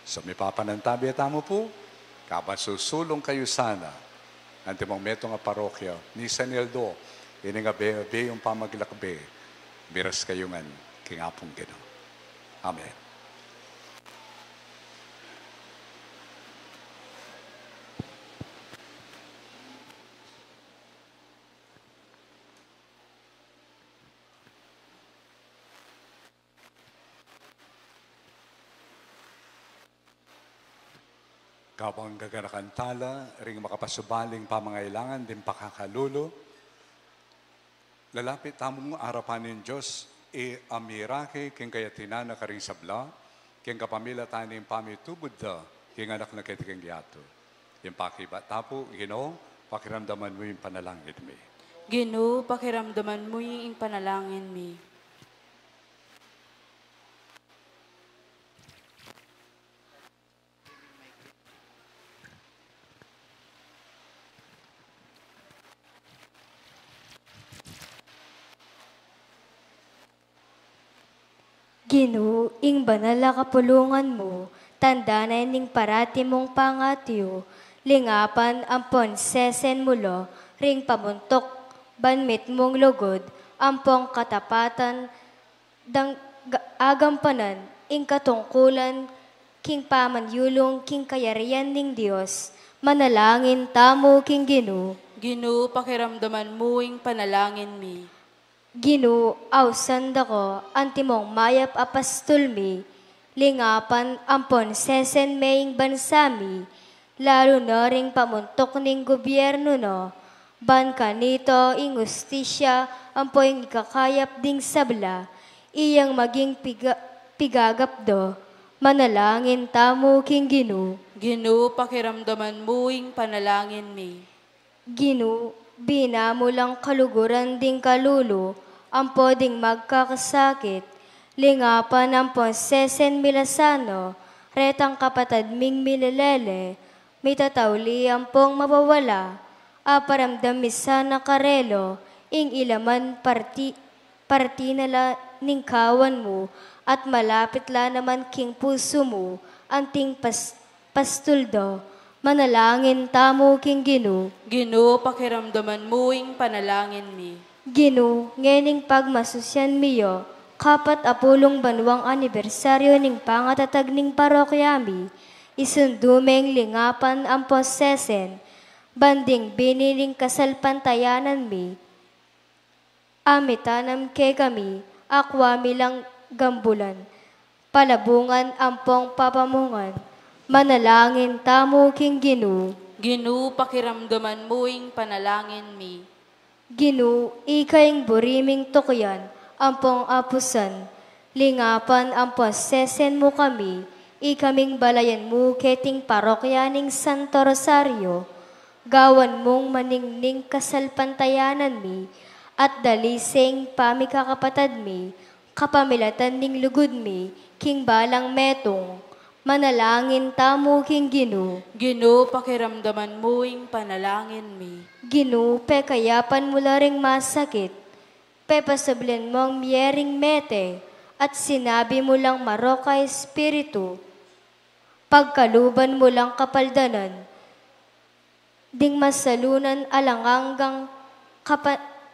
So, may papanantabi at amo po, kapasusulong kayo sana, antimong metong nga parokya, ni San Eldo, ini nga be yung pamaglakbe, biras kayo nga, king apong Ginoo. Amen. Kapang gaganakantala, ring makapasubaling pamangailangan, din pakakalulo. Lalapit tamong arapan ng Diyos, amirake, king kaya tinana ka ring sabla, king kapamila taning pamitubod da, king anak na kitikang yato. Yung pakibat tapo, Ginoo, pakiramdaman mo yung panalangin mi. Ginoo, pakiramdaman mo yung panalangin mi. Ginoo, ing banal na kapulungan mo, tanda na ning parati mong pangatiyo, lingapan ampon sesen mulo, ring pamuntok, banmit mong lugod, ampong katapatan, agampanan, ing katungkulan, king pamanyulong, king kayarian ning Diyos, manalangin tamo king Ginoo. Ginoo, pakiramdaman mo yung panalangin mi. Ginoo, awsan dako, antimong mayap apastulmi, lingapan ampon sesen maying bansami, lalo na ring pamuntok ning gobyerno no, ban kanito ing ustisya, ampoing ikakayap ding sabla, iyang maging pigagapdo, manalangin tamo king Ginoo. Ginoo, pakiramdaman mo yung panalangin mi. Ginoo, binamulang kaluguran ding kalulo, ang poding magkakasakit, lingapan ang sesen milasano, retang kapatad ming mililele, mitatawli ang pong mabawala, aparamdam misa na karelo, ing ilaman parti nala ning kawan mo, at malapit la naman king puso mo, anting pastuldo, manalangin tamo king Ginoo. Ginoo, pakiramdaman mo yung panalangin mi. Ginoo, ngening pagmasusyan miyo, kapat apulong banwang anibersaryo ning pangatatag ning parokyami, isundumeng lingapan ang posesen, banding biniling kasalpantayanan mi, amitanam ke kami, akwami lang gambulan, palabungan ampong papamungan, manalangin tamo king Ginoo. Ginoo, pakiramdaman mo yung panalangin mi. Ginoo, ikayong buriming tukyan, ampong apusan, lingapan ang posesen mo kami, ikaming balayan mo keting parokyaning Santo Rosario, gawan mong maningning kasalpantayanan mi, at daliseng pamikakapatad mi, kapamilatan ning lugod mi, king balang metong, manalangin tamo king Ginoo. Ginoo, pakiramdaman mo yung panalangin mi. Ginoo, pekayapan mo ring masakit, pepasablan mong miyering mete, at sinabi mo lang maroka espiritu, pagkaluban mo lang kapaldanan, ding masalunan alanganggang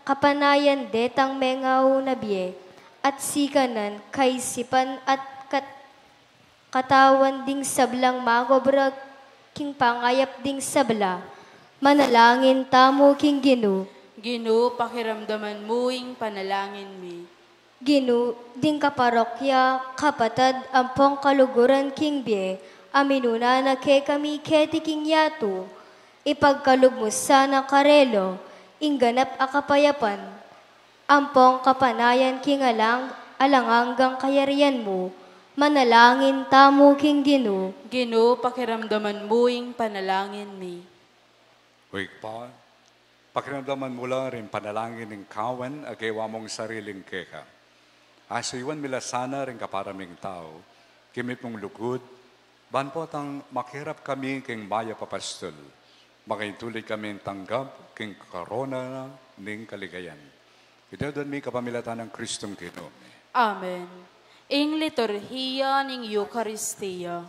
kapanayan detang mengaw na biye, at sikanan kaisipan at katawan ding sablang magobrag, king pangayap ding sabla, manalangin tamo king Ginoo. Ginoo, pakiramdaman mo yung panalangin mi. Ginoo, ding kaparokya, kapatad, ampong kaluguran king biye, aminuna na ke kami keti king yato, ipagkalog mo sana karelo, ingganap akapayapan, ampong kapanayan king alanganggang kayarian mo, manalangin tamo king Ginoo. Ginoo, pakiramdaman mo yung panalangin mi. Wait pa, pakiramdaman mo lang rin panalangin ng kawan, agawa mong sariling keka. Asaywan mila sana rin kaparaming tao, kimit mong lugod, banpot ang makirap kami king baya papastol, makaintuloy kami tanggap king korona ning kaligayan. Ito doon may kapamilatan ng Kristong Ginoo. Amen. Ing liturhiya ning Eucharistia.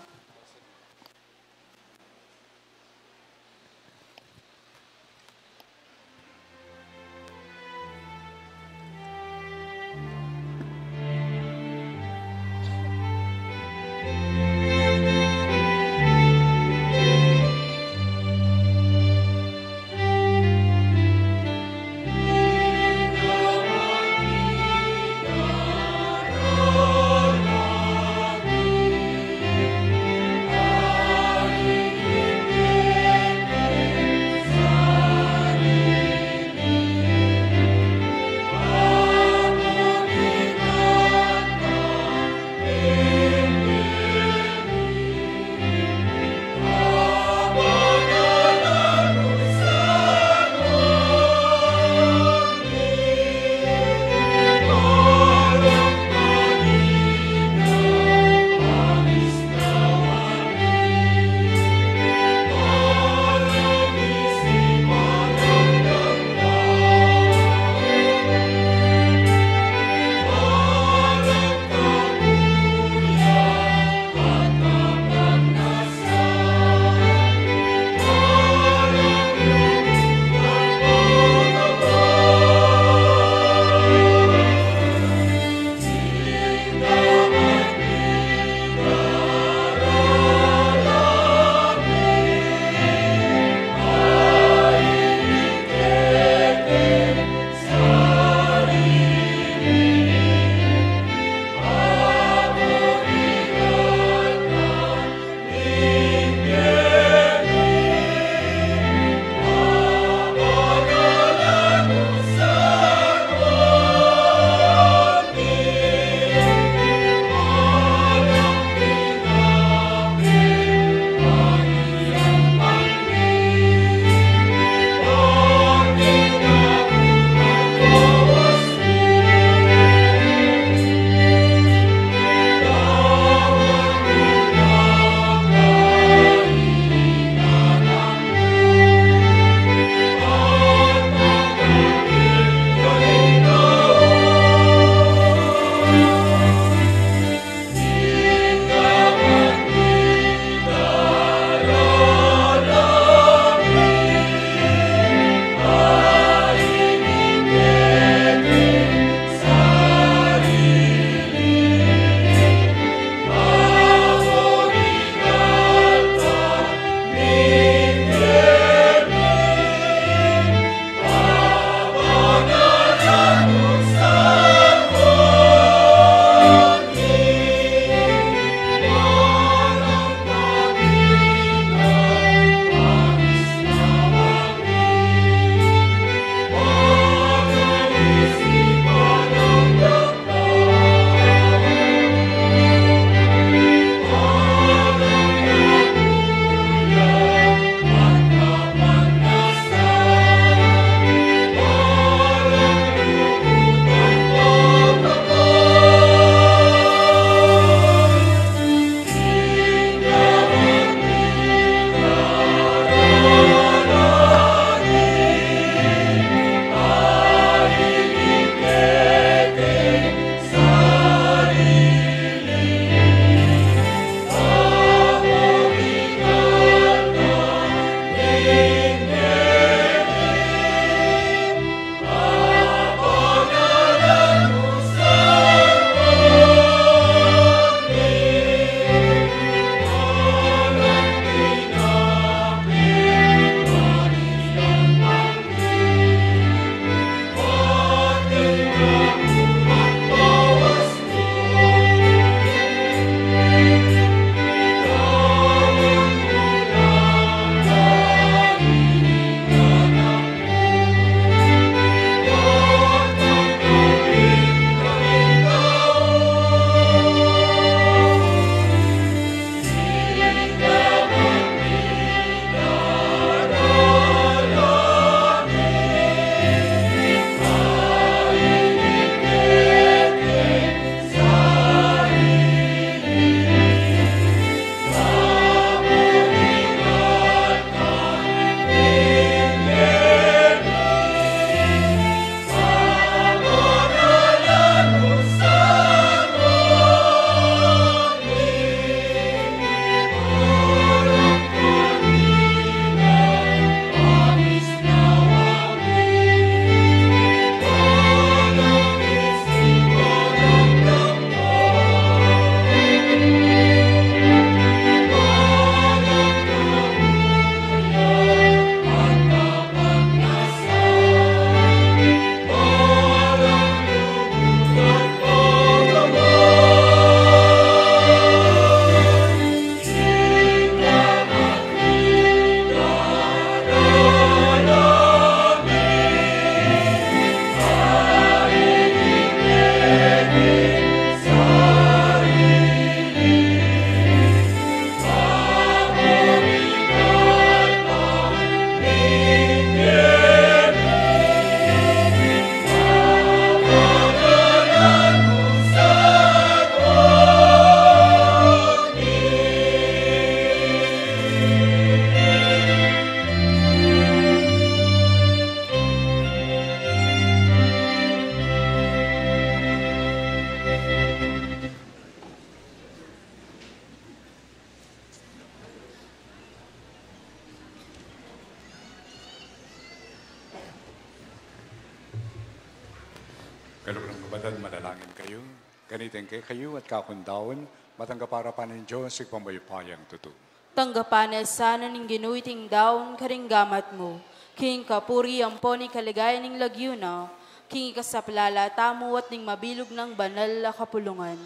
Kalurang kabatad, manalangin kayo. Ganitin kay kayo at kakundaon, matanggaparapan ng Diyos, ipamabayupayang totoo. Tanggapanes sana ning ginuiting daon karinggamat mo. King kapuri ang poni kaligaya ning lagyuna. King ikasaplala tamo at ning mabilog ng banal na kapulungan.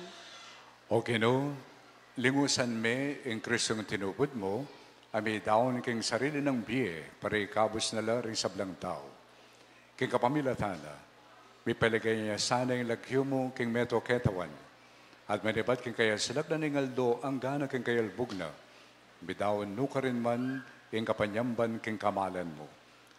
O Ginoo, lingusan me ang Kristong tinubod mo, ami daon king sarili ng biye, para ikabos na rin sablang tao. King kapamilatana, may paligay niya sana yung lagyo mo king meto ketawan. At manibat king kaya silap na ningaldo ang gana king kayalbog na. Bidawon no ka rin man yung kapanyamban king kamalan mo.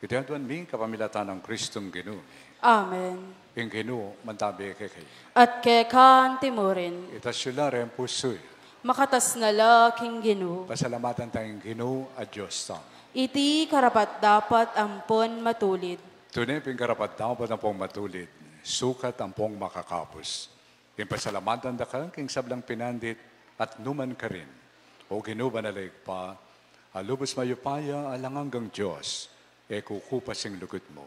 Itiyaduan mi kapamilatan ng Kristong Ginoo. Amen. Yung Ginoo, mantabi kay kayo. At kay kan timurin, Itasyula rin pusoy. makatas na la king Ginoo. Pasalamatan tayong Ginoo at Diyos tamo. Iti karapat dapat ampon matulid. Tunay ping karapat dapat ang pong matulid, sukat ang pong makakapos. Yung pasalamatan da ka, king sablang pinandit, at numan ka rin. O Ginoo banalig pa, alubos mayupaya alang hanggang Diyos, e kukupas yung lugot mo.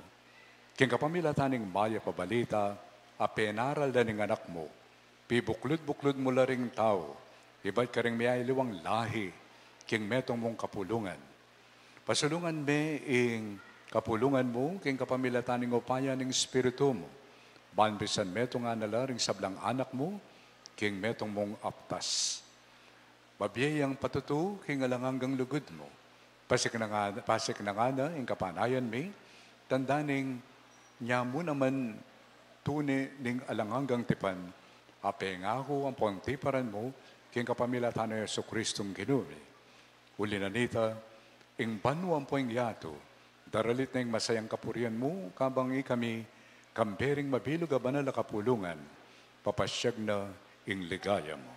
King kapamilataning maya pabalita, a penaral na ning anak mo, pibuklod-buklod mo la ring tao, iba't ka ring may liwang lahi, king metong mong kapulungan. Pasulungan me ing kapulungan mo, king kapamilataning upaya ning Espiritu mo. Banbisan meto nga nala ring sablang anak mo, king metong mong aptas. Mabiyayang patutu, king alanganggang lugod mo. Pasik na nga na, ing kapanayan me, tandaning niya mo naman tuni ning alanganggang tipan, ape nga ako ang pangtiparan mo, king kapamilataning Yesu Kristong Ginoo. Uli na nita, ing banu ang poing yato, daralit na yung masayang kapurian mo, kabang kami kambering mabilog a banal na kapulungan, papasyag na ing ligaya mo.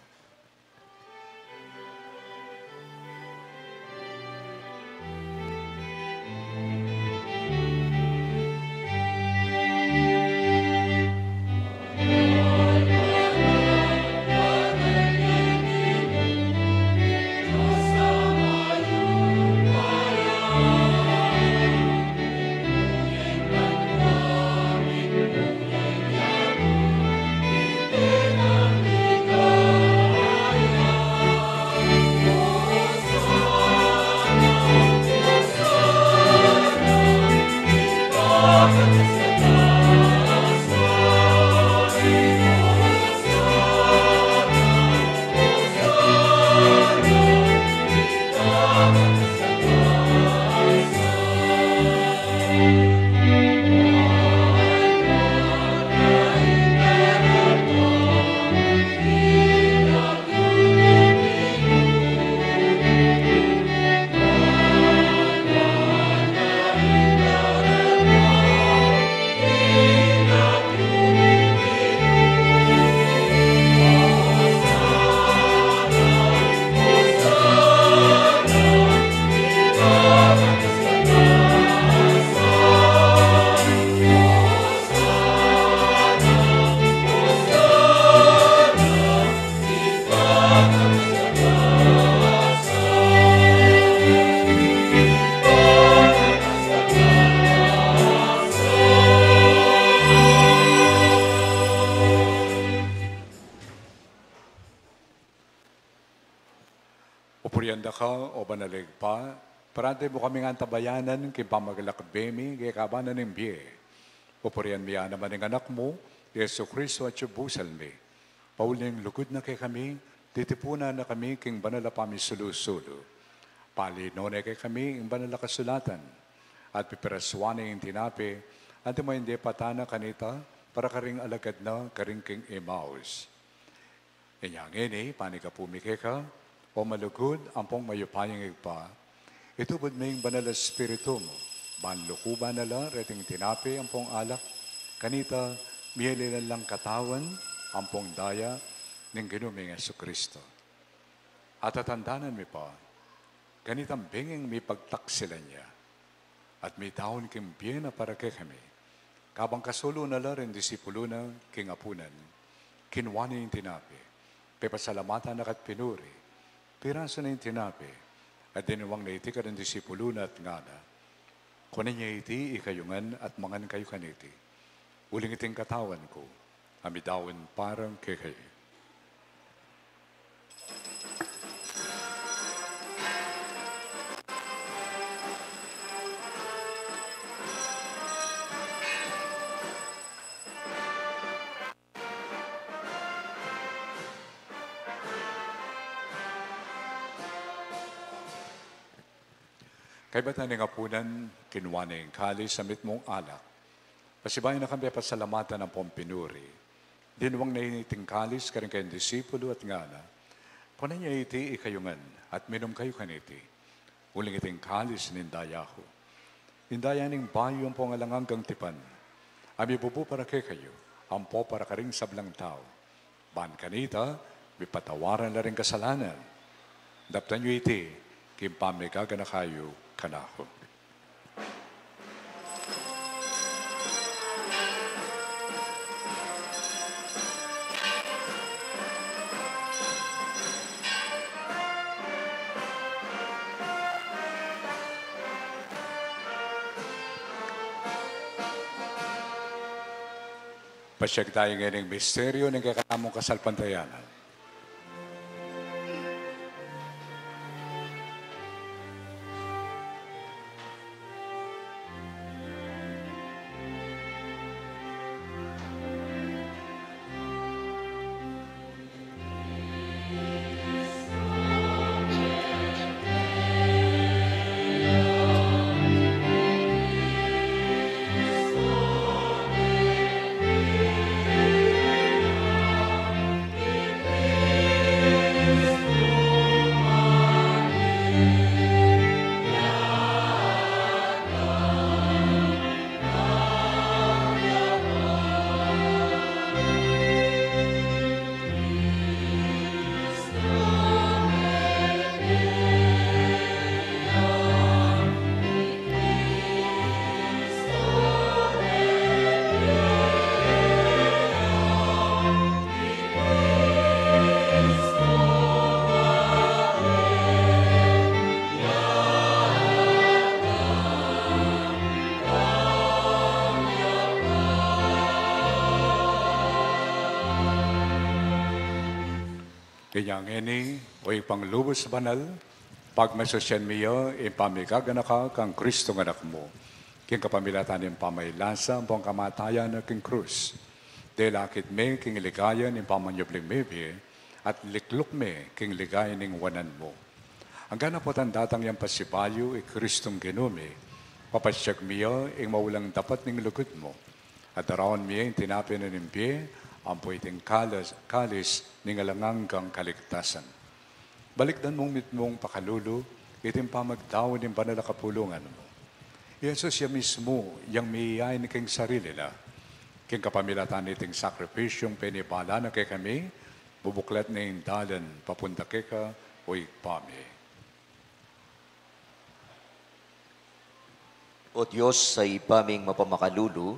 Upurianda ka o banalig pa, parante mo kami nga tabayanan, kay pamagalakbemi, kay kabanan ng biye. Upurian miya naman ng anak mo, Yesu Kristo at subusal mi. Pauling lugod na kay kami, titipunan na kami king banala pami sulu-sulu. Palinone kay kami ing banala kasulatan. At pipiraswane yung tinapi, at mo hindi patana kanita, para karing alagad na karing king Emmaus. Inyangin panig ka pumike ka, o malugod ang pong mayupayang igpa, itubod may banal na Espiritu mo, banlukuban nala, reting tinapi ang pong alak, kanita, miyalilan lang katawan, ang pong daya, ng ginuming Yesu Kristo. At tatandanan mi pa, ganitang binging may pagtaksila niya, at may taon kim biyena para kay kami, kabang kasulo nala rin disipulo na king apunan, kinwani yung tinapi, pepasalamatan na kat pinuri, piraso na yung tinapi, at dinuwang na iti ka ng disipulo na at ngana. Kunan niya iti ikayungan at mangan kayo kaniti. Uling iting katawan ko, Amidawin parang kekay. Kay batan ng apunan, kinuha na yung kalis sa mitmong alak. Pasibayan na kami pasalamatan ng Pompinuri. Dinuwang na initing kalis ka rin kayong disipulo at ngana. Kunan niya iti ikayungan at minom kayo kaniti. Uling iting kalis nindayaho. Indaya ning bayo ang pongalanganggang tipan. Ami bubu para kay kayo, ampo para karing sablang tao. Ban kanita, mipatawaran na rin kasalanan. Daptan niyo iti, kimpamigaga na kayo kanaho. Pasyag tayo ngayon ng misteryo ng kakamong kasalpantayanan. Kanyang ini, o ipanglubos banal, pagmasosyan miyo, ipamigagana ka kang Kristo ng anak mo. King kapamilatan ng pamailasa, ang pong kamatayan na king krus. Delakit me, king ligayan, ng pamanyubling mebi, at likluk me, king ligayan ng wanan mo. Ang ganap po datang yung pasibayo, Kristong genume, papasyag miyo, ing maulang dapat ng lugod mo. At daraon miyo, yung tinapin na ng biye, ang puwiting kalis ng alanganggang kaligtasan. Balikdan mong mitmong pakalulu, itim pamagdawin ng banal na kapulungan mo. Yesus siya mismo, yung miiyain ni king sarili na. King kapamilatan iting sakripisyong pinibala na kay kami, bubuklat na yung dalan, papunta kay ka, o ikpami. O Diyos, sa ipaming mapamakalulu,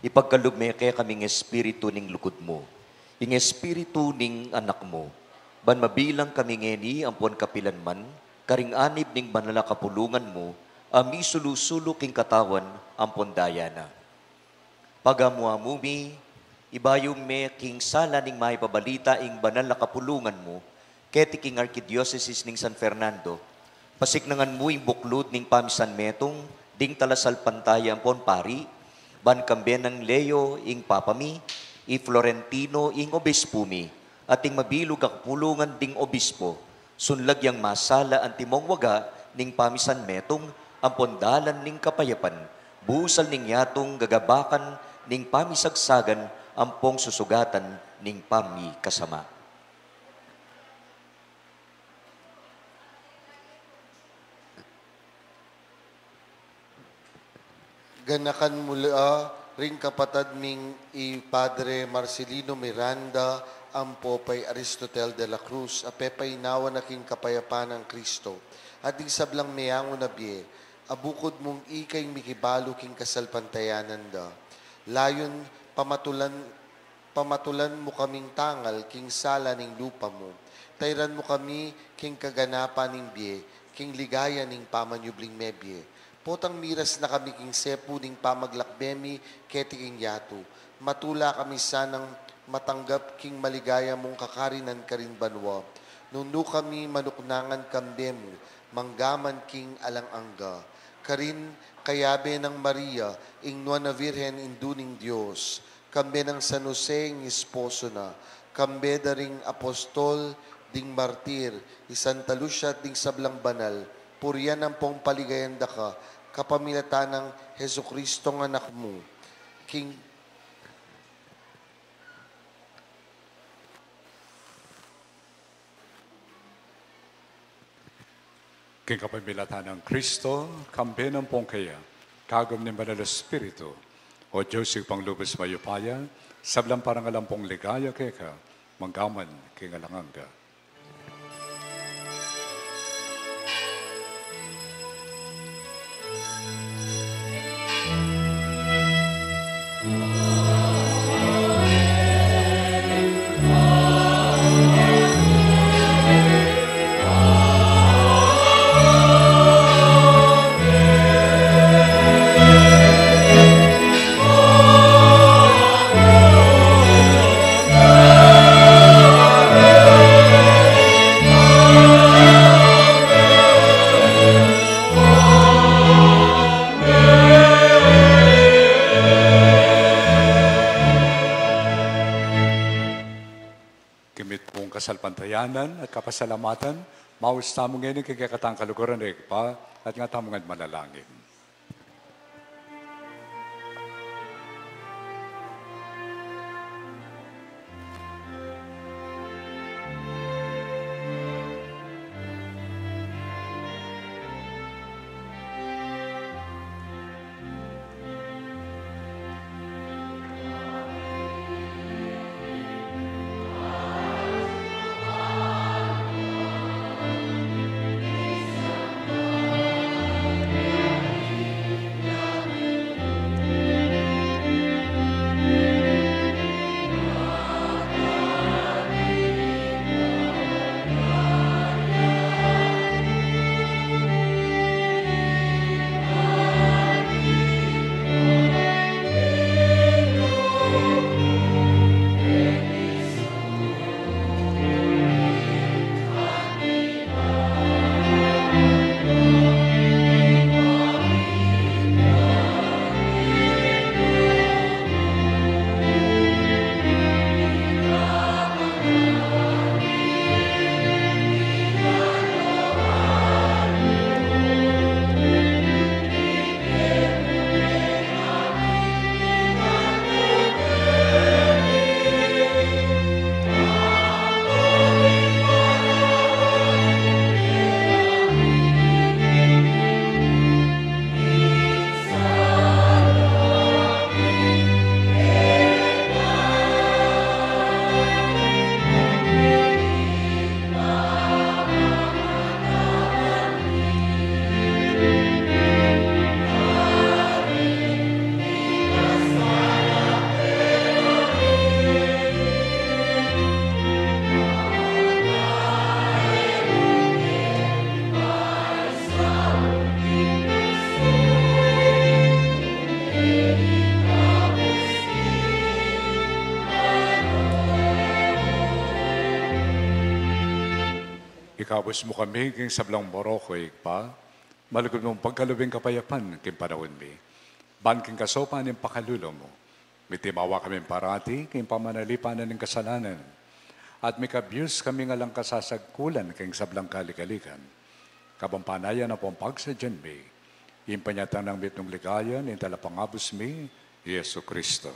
ipagkalugme kaya kaming espiritu ning lukod mo, ing espiritu ning anak mo, ban mabilang kami ngeni ampon kapilan man, karing anib ning banala kapulungan mo, ami sulusulo king katawan ampon dayana. Pagamuamumi, ibayong me king sala ning maipabalita ing banal na kapulungan mo, keti king Arkidiocese ning San Fernando, pasiknangan mo ing buklod ning pamisan metong, ding talasal pantaya ampon pari, ban kamben ng Leo ing papami, i Florentino ing obispumi, at ing mabilog kapulungan ding obispo, sunlag yang masala ang timong waga ning pamisan metong, ang pondalan ning kapayapan, busal ning yatong gagabakan ning pamisagsagan, ampong susugatan ning pami kasama. Ganakan mula ring kapatad ming i Padre Marcelino Miranda, ang Popay Aristotel de la Cruz, apepay nawa na king kapayapan ng Kristo, at di sablang meyango na biye, abukod mong ikay mikibalo king kasalpantayanan da. Layon pamatulan mo kaming tangal king sala ning lupa mo, tayran mo kami king kaganapan ning biye, king ligaya ning pamanyubling mebye. Potang miras na kami king sepu ning pamaglakbemi keti king yatu. Matula kami sanang matanggap king maligaya mong kakarinan karin banwa. Nunu kami manuknangan kambem, manggaman king alang angga. Karin kayabe ng Maria, ing na Virhen induning Diyos. Kambe ng San Jose, ing esposo na. Kambe da ring apostol, ding martir, Santa Lucia, ding sablang banal. Puriyan ang pong paligayanda ka, kapamilatan ng Heso Kristo ng anak mo. King kapamilatan ng Kristo, kambe ng pongkaya, kagom ni Banal Espiritu, o Diyos yung panglubos mayupaya, sablang parang alampong ligaya keka, manggaman kingalanganga. Kasalpantayanan at kapasalamatan, maus tamong ngayon kagakatang kaluguran na ikpa at nga tamong manalangin. Ikabos mo kami king sablang boroko ikpa, malugod mong pagkalubing kapayapan king panahon mi. Ban king kasopan ng pakalulo mo. Mitimawa kami parati king pamanalipanan ng kasalanan. At may kabiyos kami nga lang kasasagkulan king sablang kalikalikan. Kabampanayan na pong pagsadyan mi. Impanyatan ng mitong ligayan, in talapangabos mi, Yesu Kristo.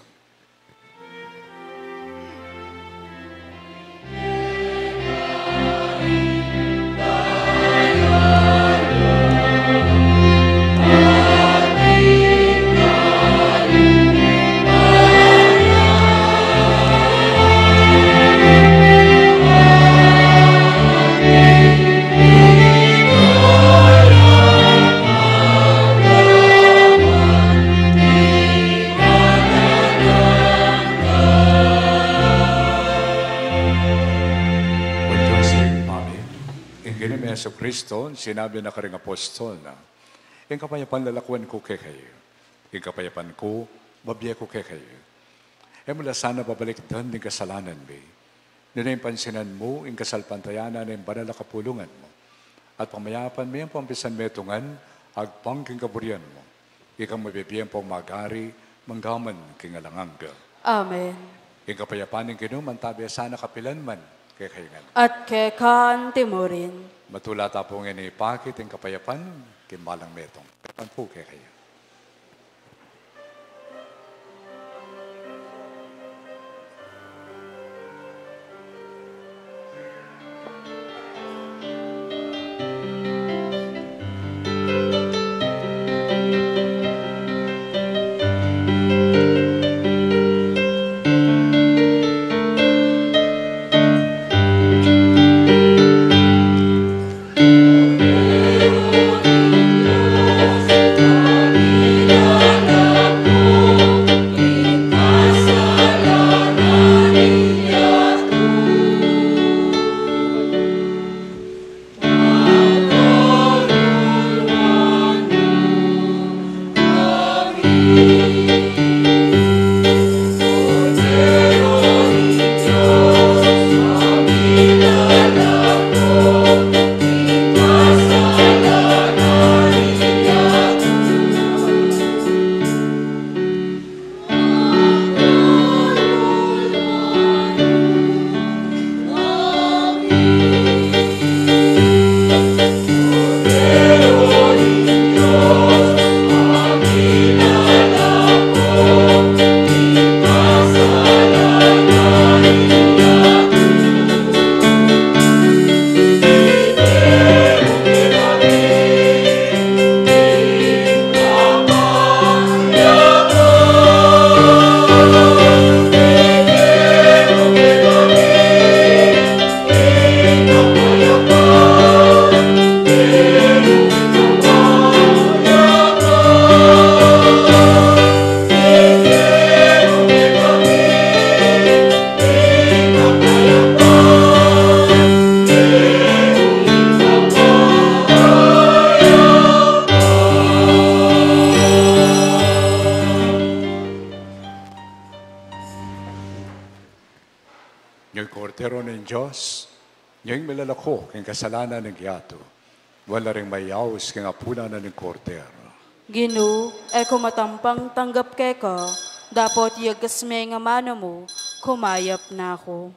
Yesu Kristo, sinabi na karing apostol na, yung kapayapan lalakuan ko kay kayo, yung kapayapan ko, babiya ko kay kayo. mula sana babalik doon ng kasalanan mo. Nunay pansinan mo, ing kasalpantayanan ng banal na kapulungan mo. At pamayapan mo yung pampisan metungan, agpang king kaburian mo. Ikang mabibiyang pong magari, manggaman king alangangga. Amen. Ing kapayapan ng kinuman, tabi sana kapilan man, kay kayangan. At kay kaan timurin. Matulata po nga ni Pakit ing kapayapan, kimalang metong. Kapan po kay kaya. Ngayong kortero ng Diyos, ngayong milalako, kayong kasalanan ng giyato, wala rin mayaws kayong apunan na ng kortero. Ginu, kumatampang tanggap kay ka, dapat yagas may nga mana mo, kumayap na ako.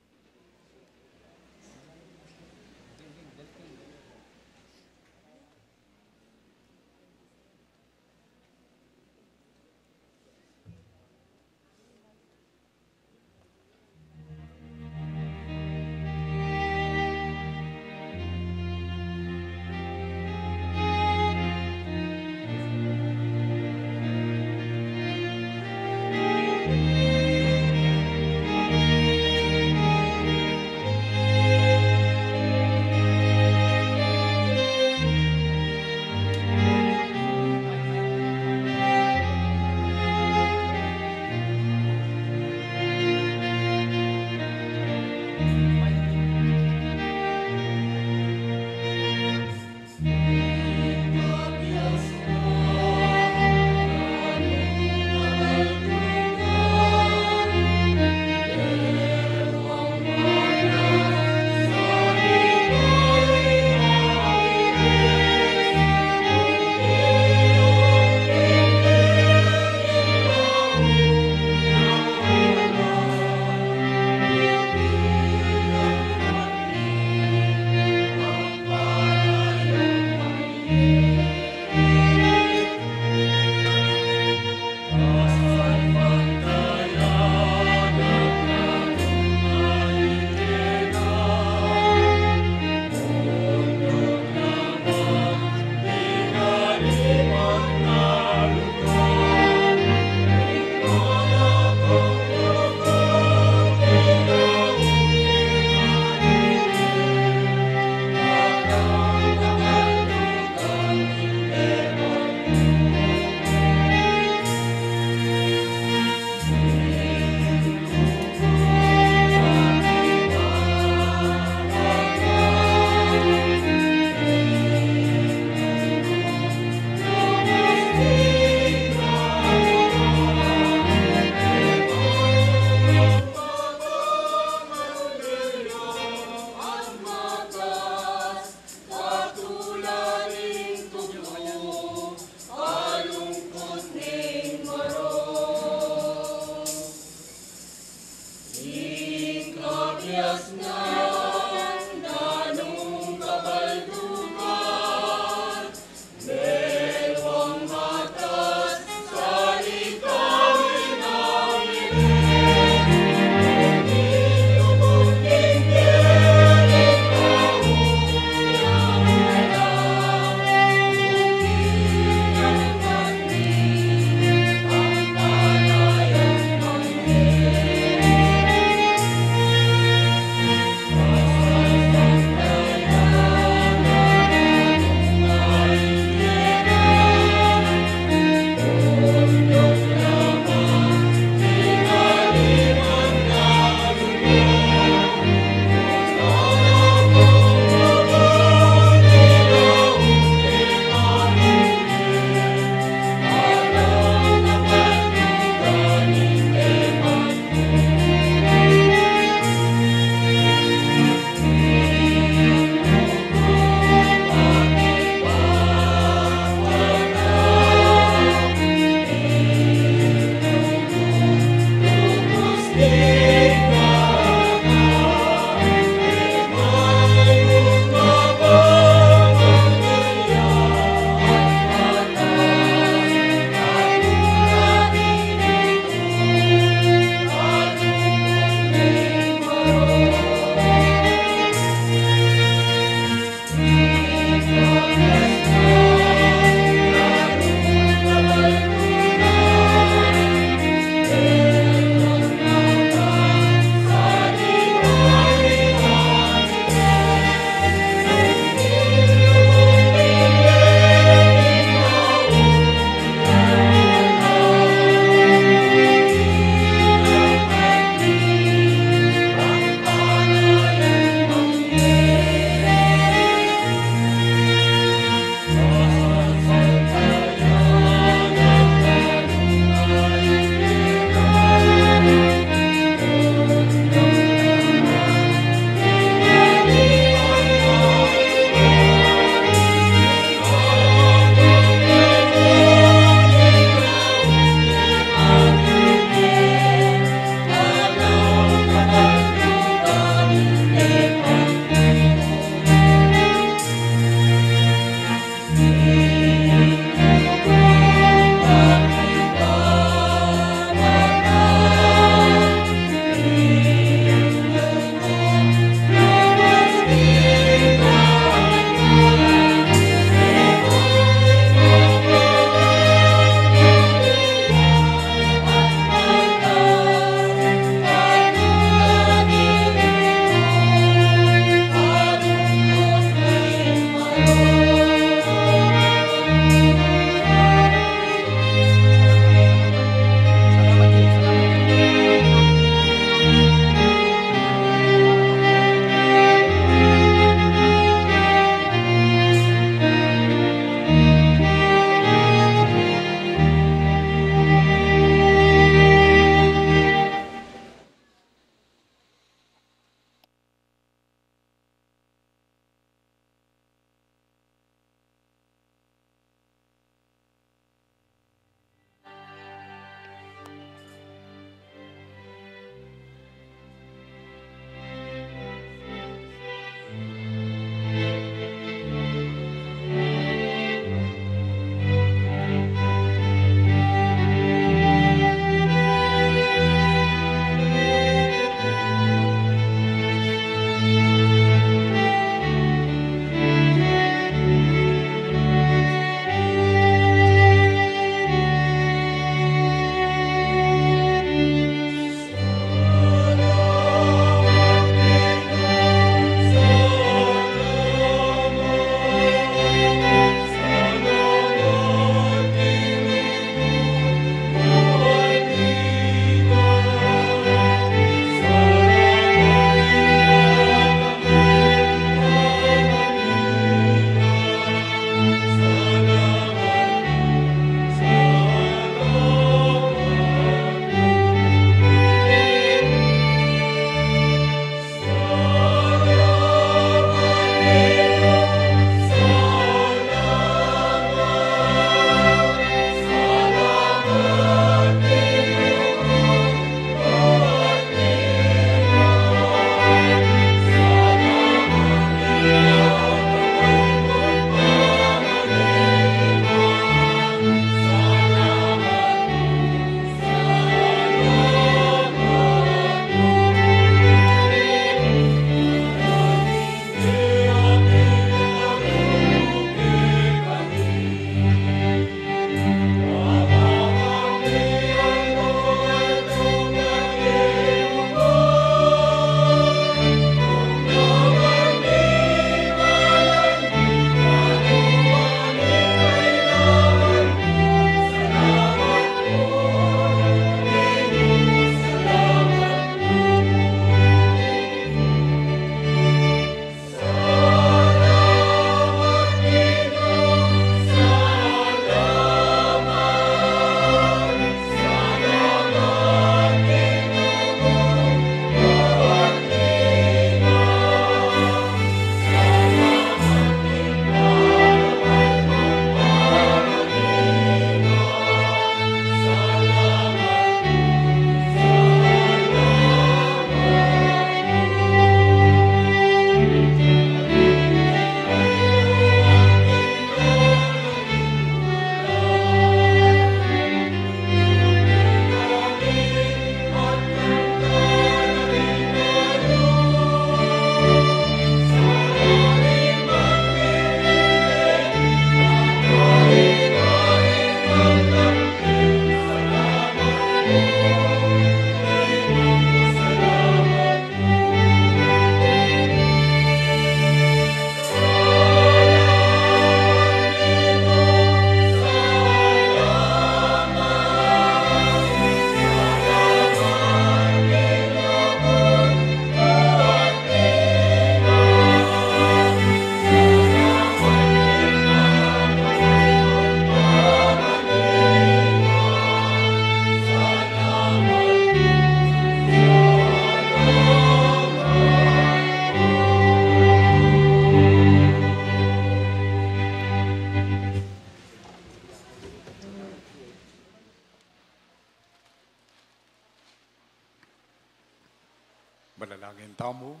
Manalangin tamo.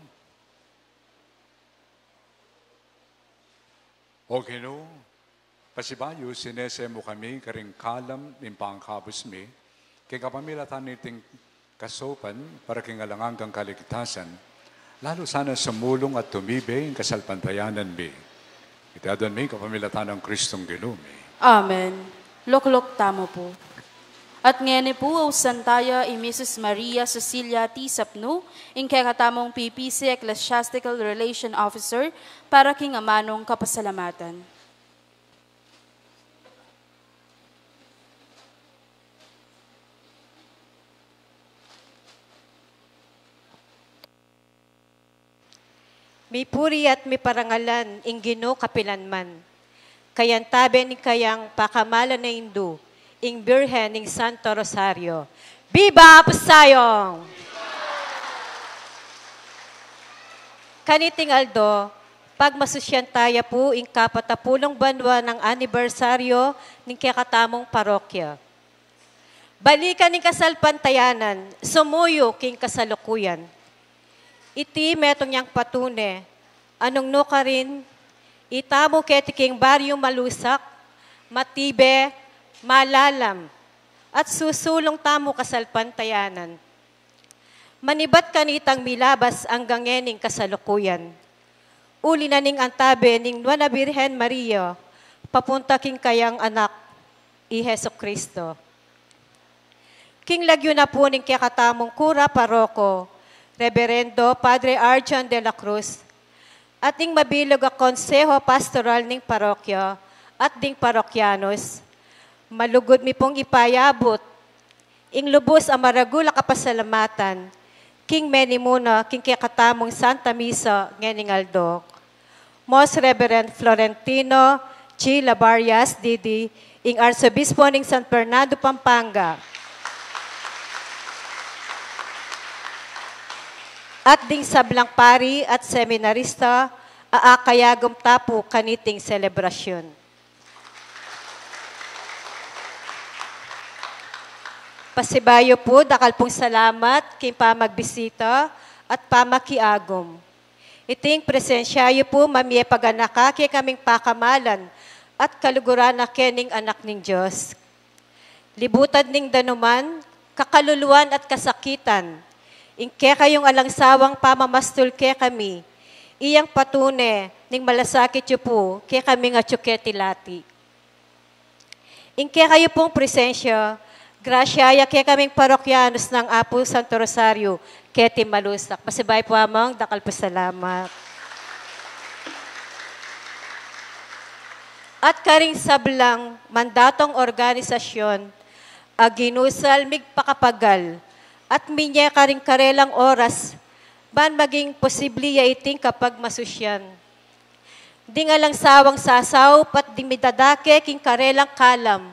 O Ginoo, pasibayo sinese mo kami karing kalam ng pangkabos mi, kay kapamilatan niting kasopan para kingalangang kaligtasan, lalo sana sumulong at tumibay ang kasalpantayanan mi. Itadon mi kapamilatan ng Kristong Ginoo mi. Amen. Loklok tamo po. At ngene po, santaya i Mrs. Maria Cecilia T. Sapno, in kakatamong PPC Ecclesiastical Relation Officer, para king amanong kapasalamatan. Mi puri at mi parangalan, ing Ginoo kapilanman. Kayan tabe ni kayang pakamalan na Hindu, ing Birhen ing Santo Rosario. Viva Pasayong! Kaniting Aldo, pagmasusyan tayo po ing kapatapulong banwa ng anibersaryo ng kakatamong parokya. Balikan ing kasalpantayanan, sumuyo king kasalukuyan. Iti metong niyang patune, anong no ka rin, itamo ketiking baryo malusak, matibe, malalam, at susulong tamo kasalpantayanan. Manibat kanitang milabas ang gangening kasalukuyan. Uli na ning antabe ning Nuana Birhen Maria, papunta king kayang anak, i Heso Kristo. King lagyo na po ning kakatamong kura paroko, Reverendo Padre Arjan de la Cruz, at ning mabilog a konseho pastoral ning parokya at ding parokyanos, malugod mi pong ipayabot, ing lubos ang maragula kapasalamatan, king menimuna, king kakatamong Santa Misa, ngening Aldo. Most Reverend Florentino G. Labarias, Didi, ing Arsobispo ning San Fernando, Pampanga. At ding sablang pari at seminarista, aakayagom tapo kaniting selebrasyon. Pasibayo po, dakal pong salamat king pamagbisita at pamakiagom. Iting presensyayo po, mamye paganaka, kay kaming pakamalan at kaluguran na kening anak ning Diyos. Libutan ning danuman, kakaluluan at kasakitan, ingke kayong alangsawang pamamastul ke kami, iyang patune ning malasakit yu po, ke kami nga tsuketilati. Ingke kayo pong presensya, grasyaya kaya kaming parokyanos ng Apo Santo Rosario, Keti Malusak. Pasibay po amang, dakal po salamat. At karing sablang mandatong organisasyon, aginusal migpakapagal, at minya karing karelang oras, ban maging posibli ya iting kapag masusyan. Di nga lang sawang sasaw, pat di midadake king karelang kalam.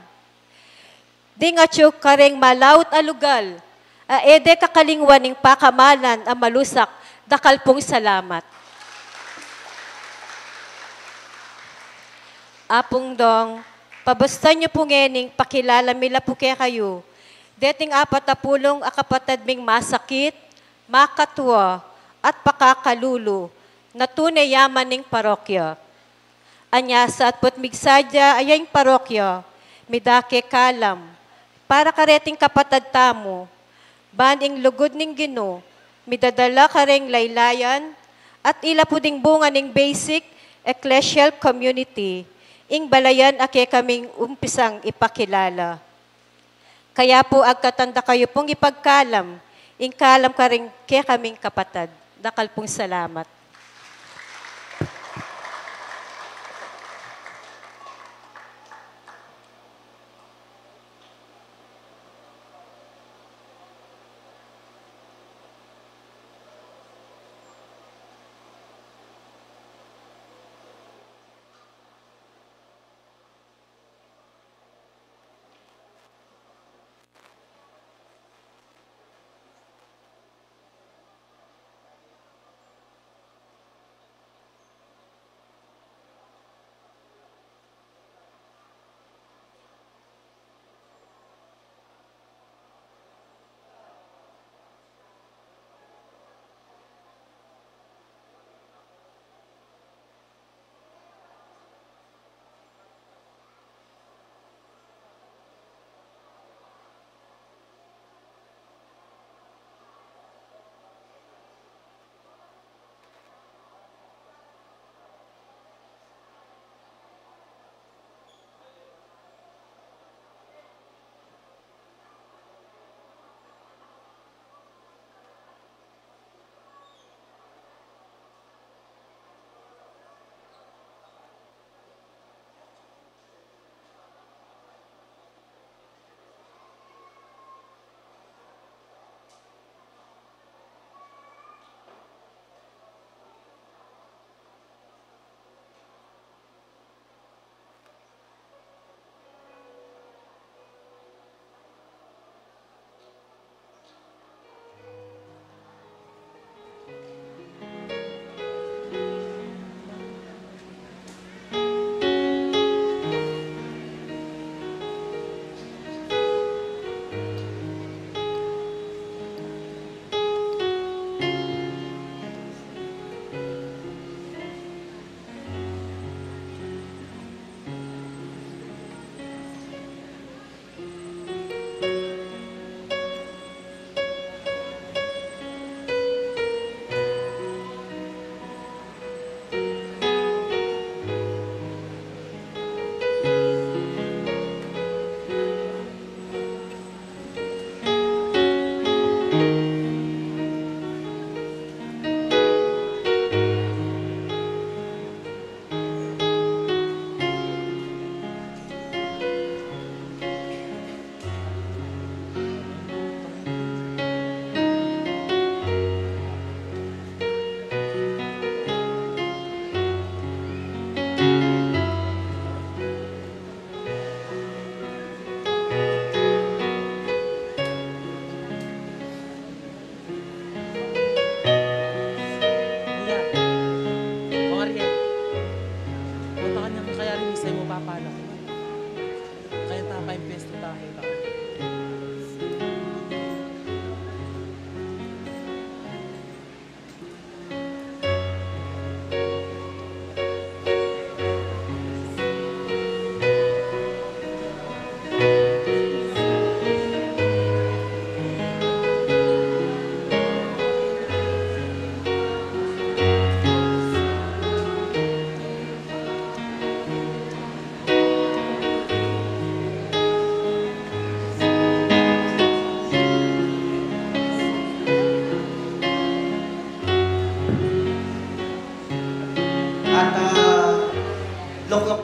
Di nga tiyuk kareng malawt alugal, ede kakalingwan ning pakamalan ang malusak, dakal pong salamat. Apong dong, pabasta niyo po ngening pakilala mila po kaya kayo, deting 40 akapatad ming masakit, makatwa, at pakakalulu, na tunay yaman ning parokya. Anyasa at putmigsadya ayang parokya, midake kalam, para kareting kapatad tamo, baning lugod ning Ginoo, midadala kareng laylayan, at ila po ding bunga ning basic ecclesial community, ing balayan ake kaming umpisang ipakilala. Kaya po agkatanda kayo pong ipagkalam, ing kalam ka rin ke kaming kapatad. Dakal pong salamat.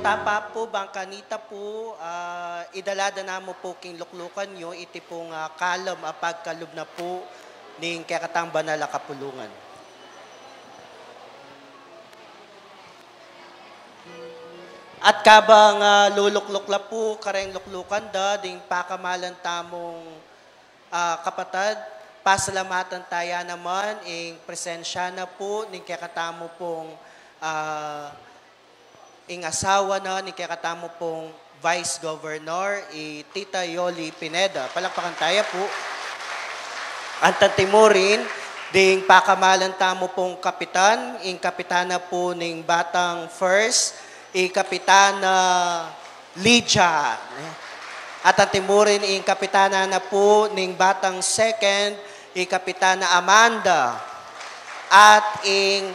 tapa po, bangkanita po, idalada na mo po king luklukan nyo, iti pong kalam, pagkalub na po, ning kakatang banal a kapulungan. At kabang luluklukla po, kareng luklukan da, ding pakamalan tamong kapatad, pasalamatan tayo naman, ing presensya na po, ning kakatamo pong ing asawa na, ning kakatamo pong Vice Governor, Tita Yoli Pineda. Palakpakan tayo po. Antante mo rin, ding pakamalan tamo pong kapitan, ing kapitana po ning Batang First, Kapitana Lydia. At ang timurin ing kapitana na po ning Batang Second, Kapitana Amanda. At ing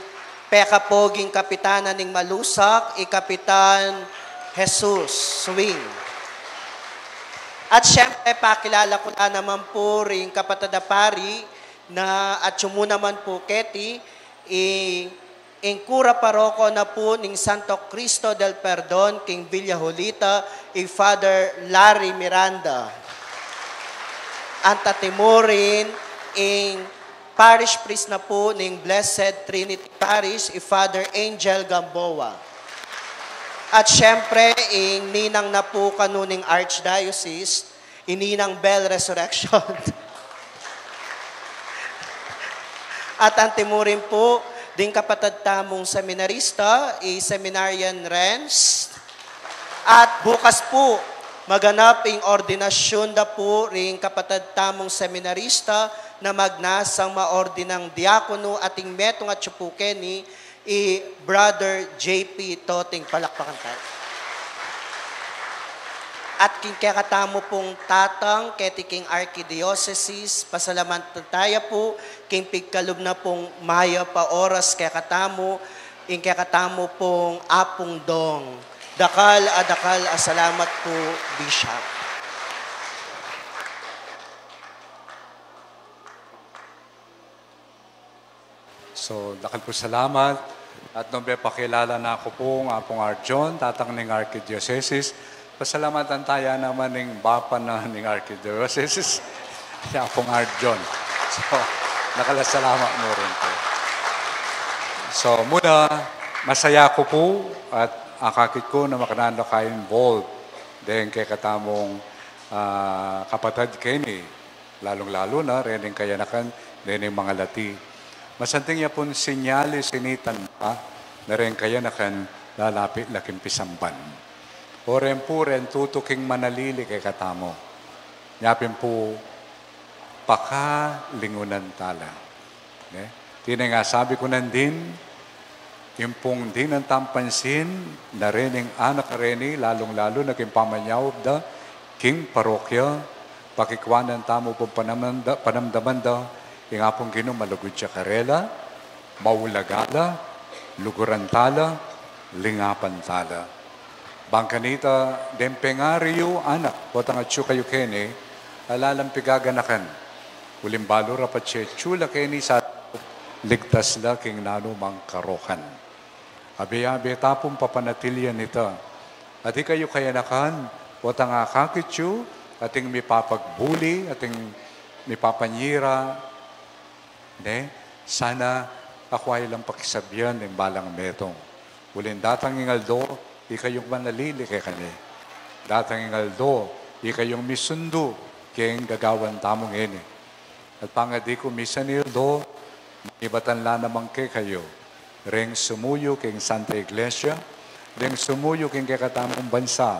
pekapoging kapitana ning Malusak, Kapitan Jesus Swing. At syempre, pakilala ko na naman po ring kapatadapari na at sumo naman po Keti, ing kura paroko na po ning Santo Cristo del Perdon, King Villajolita, Father Larry Miranda. Antatimurin, ing parish priest na po ning Blessed Trinity Parish, Father Angel Gamboa. At syempre, ing ninang na po kanuning Archdiocese, ininang Bell Resurrection. At antimurin po, ding kapatid tamong seminarista, Seminarian Renz. At bukas po, maganap ing ordinasyon da po ring kapatid tamong seminarista na magnasang maordinang diakono ating metong at chupuke ni Brother JP Toting. Palakpakan tayo. At king kakatamo pong tatang, keti king archdiocese, pasalamatan tayo po, king pigkalub na pong maya pa oras kakatamo, king kakatamo pong apong dong. Dakal, salamat po, Bishop. So, dakal po salamat. At nung pakilala na ako po ng apong Arjon, tatang ng Archdiocese. Pasalamatan tayo naman ng bapa na ng Archdiocese, si apong Arjon. So, nakalasalamat mo rin po. So, muna, masaya ko po at akakit ko na makananda kayo involved din kay katamong kapatid Kenny. Lalong-lalo na, rin kayanakan, rin mga lati. Masanting niya po sinyali sinitan pa na rin kayanakan lalapit laking pisamban. Oren po rin tutuking manalili kay katamo. Yapin po pakalingunan tala. Tine nga sabi ko nandin, yung pong din ang tampansin na rin ang anak reni, lalong-lalo naging pamanyaw da, king parokya, pakikwanan tamo po panamdaman da, yung apong ginumalugod siya karela, maulagala, luguran tala, lingapan tala. Bangkanita, dempengaryo anak, watang atyo kayo kene, alalampiggaganakan. Ulimbalo rapat siya, chula kene sa ligtas la king nanumang karokan. Abi-abi tapong papanatilyan nita. At kayo kayanakan, watang akakityo, ating mipapagbuli, ating mipapanyira. Sana ako ay lang pakisabyan ng balang metong. Ulindatang ingaldo, ikayong manalili kay kanya. Datang ingaldo, ikayong misundo, kayong gagawan tamong ini. At pangadi ko misanildo, ibatan la namang kay kayo. Reng sumuyo kayong Santa Iglesia, reng sumuyo kayong kakatamong bansa,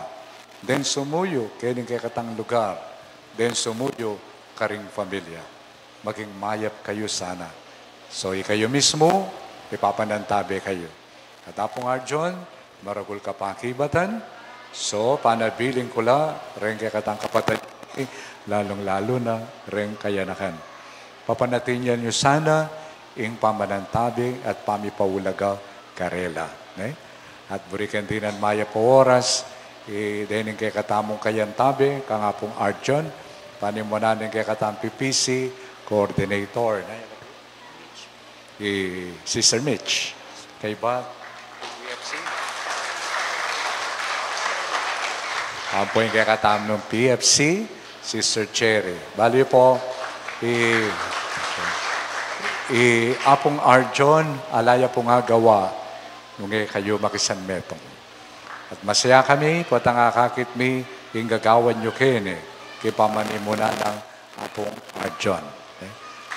den sumuyo kayong kakatang lugar, den sumuyo karing pamilya. Maging mayap kayo sana. So, ikayo mismo, ipapanantabi kayo. Katapong Arjon, maragul ka pakibatan. So, panabiling ko la, rin kay katang kapatid, lalong-lalo na rin kayanakan. Papanatinyan nyo sana, ing pamanantabi at pamipaulaga karela. At burikan din ang maya po oras, dening kay katamong kayantabi, kangapong Arjon, panimunanin kay katang PPC, coordinator. Sister Mitch. Kay ba? Ang po yung kakatam ng PFC, Sister Cherry. Bali po, Apong Arjon, alaya po nga gawa, nung kayo makisan metong. At masaya kami, po ang akakit mi, yung gagawan nyo kene, kipamani muna ng Apong Arjon.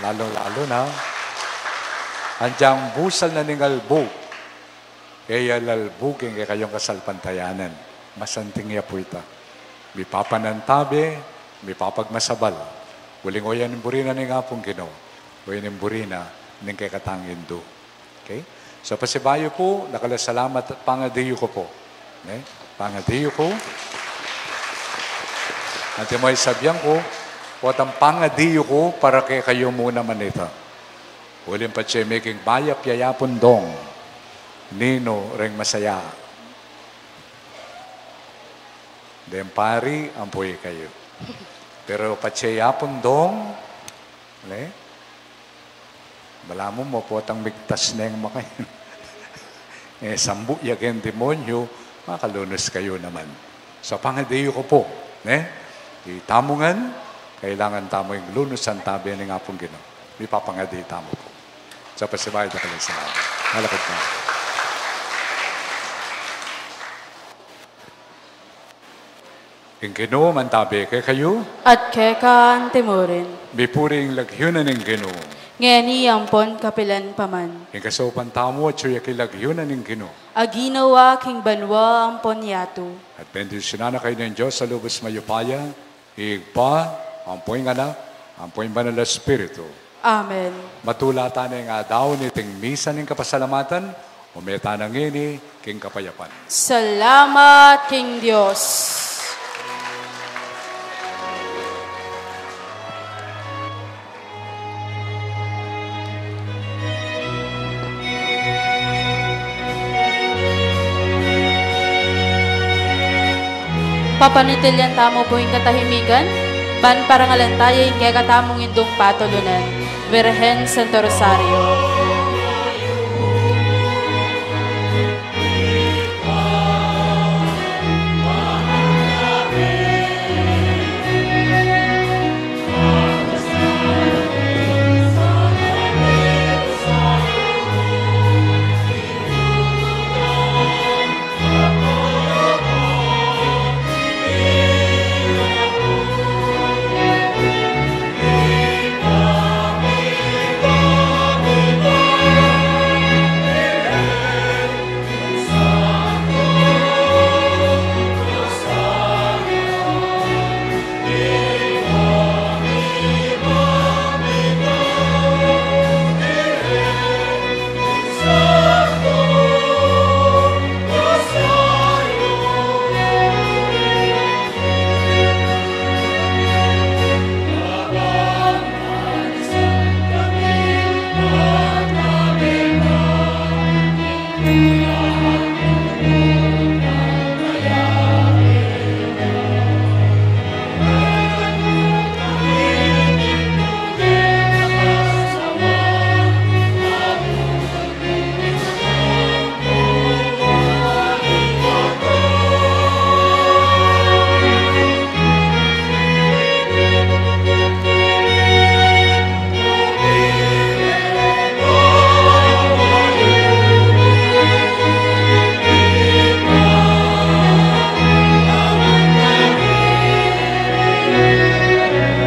Lalo-lalo na, andyang busal na ning albog, kaya lalbugin kayong kasalpantayanan. Masanting niya po ita. May papanantabi, may papagmasabal. Huling oyan ng burina ning Apong Ginoo. Oyan ng burina ning kay katangin do. Okay? So pasibayo po, nakalasalamat at pangadiyo ko po. Okay? Pangadiyo ko. At yung may sabihan ko, po ang pangadiyo ko para kay kayo muna manita. Uling pa siya making bayap yayapon dong. Nino ring masaya. Den pari, ampoy kayo. Pero pa siya yapon dong. Bala mo po ang bigtas na yung makain. Sambu yakin demonyo, makalunos kayo naman. So pangadiyo ko po. Itamungan, kailangan tamo yung lunusan tabi ng Apong Ginoo. May papangadi tamo po. So pasibayo na kayo sa akin. Malapit na. Yung Ginoo man tabi kay kayo. At keka timurin. Bipuring lagyunan ng Ginoo. Ngeni ampon kapilan paman. Yung kasopan tamo at siya kilagyunan ng Ginoo. Aginawa king banwa ampon yato. At bendisyonan na kayo ng Diyos sa lubos mayupaya. Higpa, ampoy nga na, ampoy banal na Espiritu. Amen. Matulatan ng daw ni ting misa ng kapasalamatan, umeta ng ini, king kapayapan. Salamat king Diyos. Papanitilyan tamo po yung katahimikan, ban parangalan tayo yung kaya katamong indong patulunan, Virgen Santo Rosario.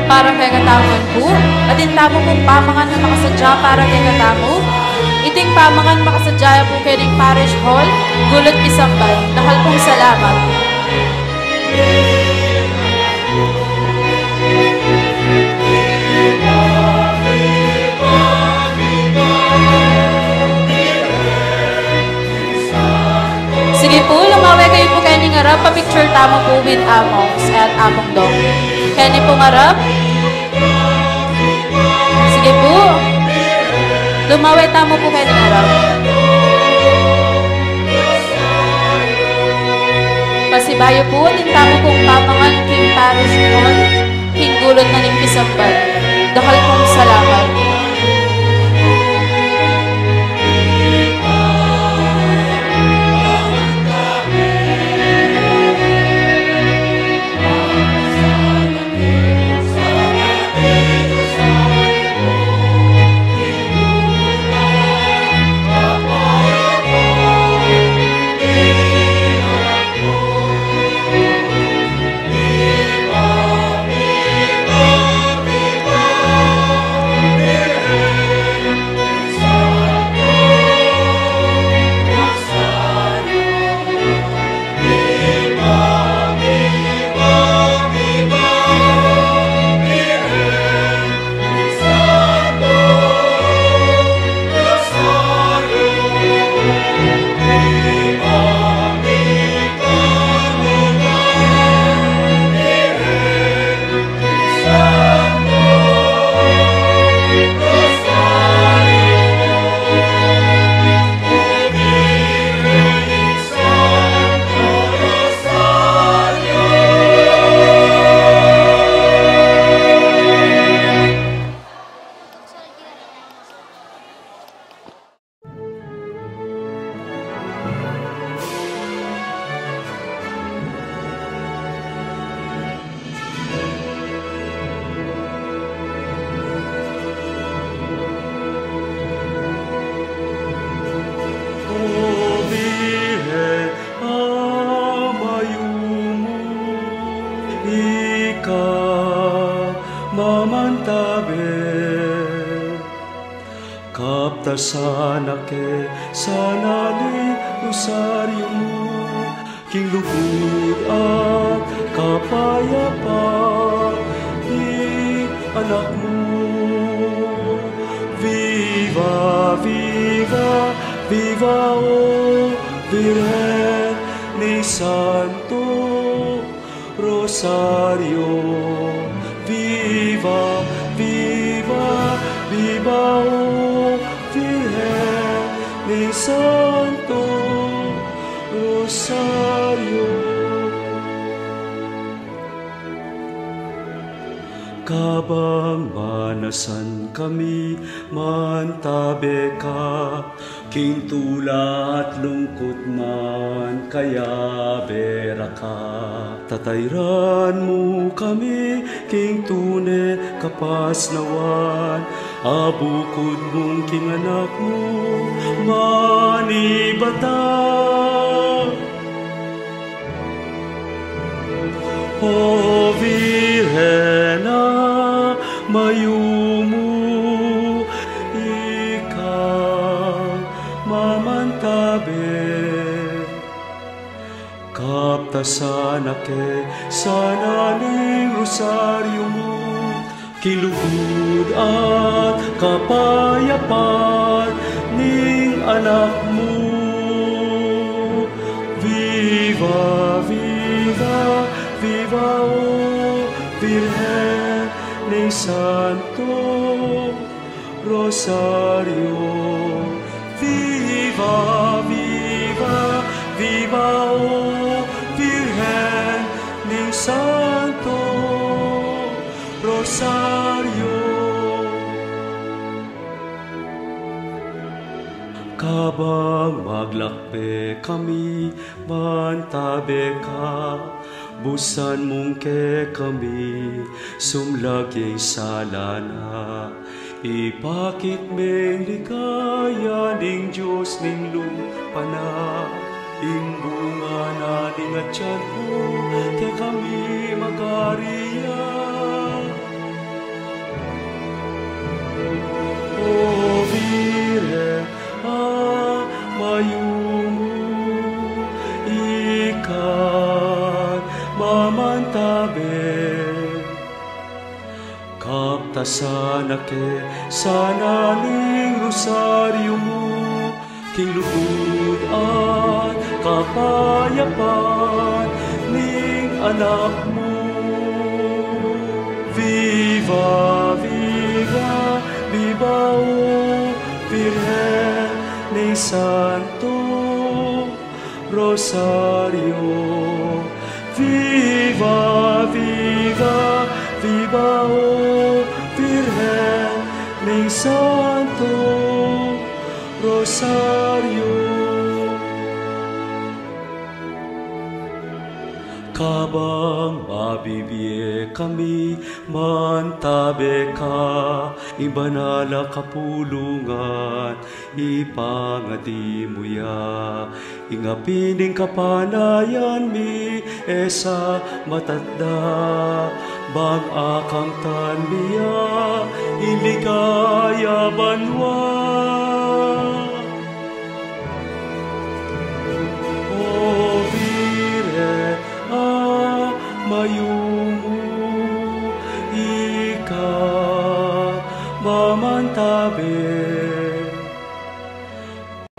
Para kay katamon po, atin tamo kong pamangan na makasadya para kay katamo. Iting pamangan makasadya po kay ring parish hall, gulot Isambal. Dahal pong salamat. Sige po, lumaway kayo po kayo ni ngarap, pa-picture tamo po with Amongs at Among Dong. Kaya ni po ngarap. Sige po. Lumaway tamo po kayo ni ngarap. Pasibayo po, din tamo pong pamangan king parish hall, king gulot na ning Isambal. Dahal pong salamat. Sana ke sana ni rosaryo mo, king lugod at kapayapaan ni anak mo. Viva, viva, viva o Virgen ni Santo Rosario. Viva, viva, viva o Virgen ni Santo Rosario. Kabang manasan kami, mantabe ka, king tula at lungkot man, kaya bera ka. Tatayran mo kami, king tune kapas nawan, abukod mong king anak mo, manibata. O Virgen na mayumu, ikaw mamantabe. Kaptasan ake sana ni rosaryo mo, kilugod at kapayapaan ning anak mo. Viva, viva, viva o Virgen ni Santo Rosario. Viva, viva, viva o Virgen ni Santo Rosario. Kabang maglakpe kami, mantabe ka, busan mong ke kami, sumlagi salana. Ipakit meng ligaya ning Diyos ning lupa na, imbunga na ning atyan mo, ke kami magariya. O Virgen, mayumu, ikat mamantabe. Kaptasan ake sana ning rosaryo mo, king lugod at kapayapaan ning anak mo. Viva, viva, viva o Virgen ni Santo Rosario. Viva, viva, viva o Virgen ni Santo Rosario. Kabang mabibiye kami, mantabe ka, ibanala kapulungan, ipangadi mo ya. Ingapining kapanayan mi, esa matanda, bag-akang tanbiya, iligaya banwa. O Vire, mayumu, ika, mamantabe.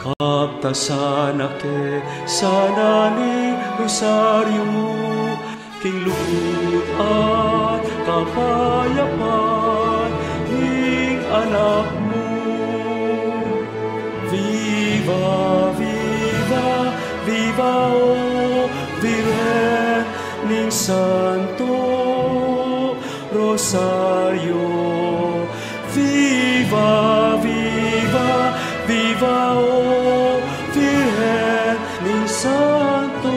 Kaptasanake, sanani, rosaryo mo, king lugod at kapayapan, ning anak mo. Viva, viva, viva, o Virgen ning Santo Rosario. Viva, viva, viva, o Virgen ning Santo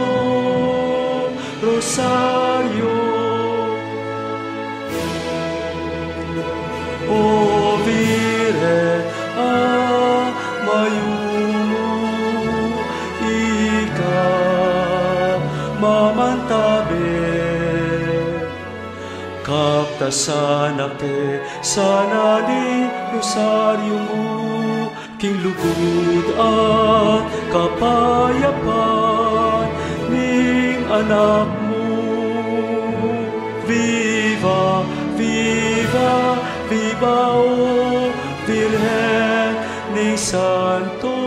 Rosario. O Virgen, mayumu, ika, mamantabe. Kaptasanake, sanani, rosaryo mo, king lugod at kapayapan, ning anak mo. Viva, viva, viva, o Virgen ning Santo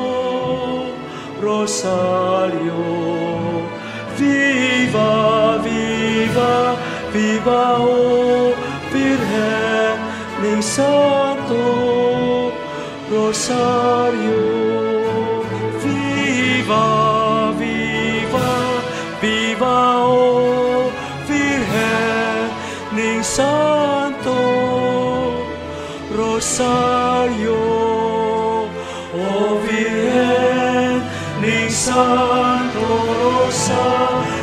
Rosario. Viva, viva, viva, o Virgen ning Santo Rosario. Viva, viva, viva, o Virgen ning Santo Rosario. O Virgen ning Santo Rosario.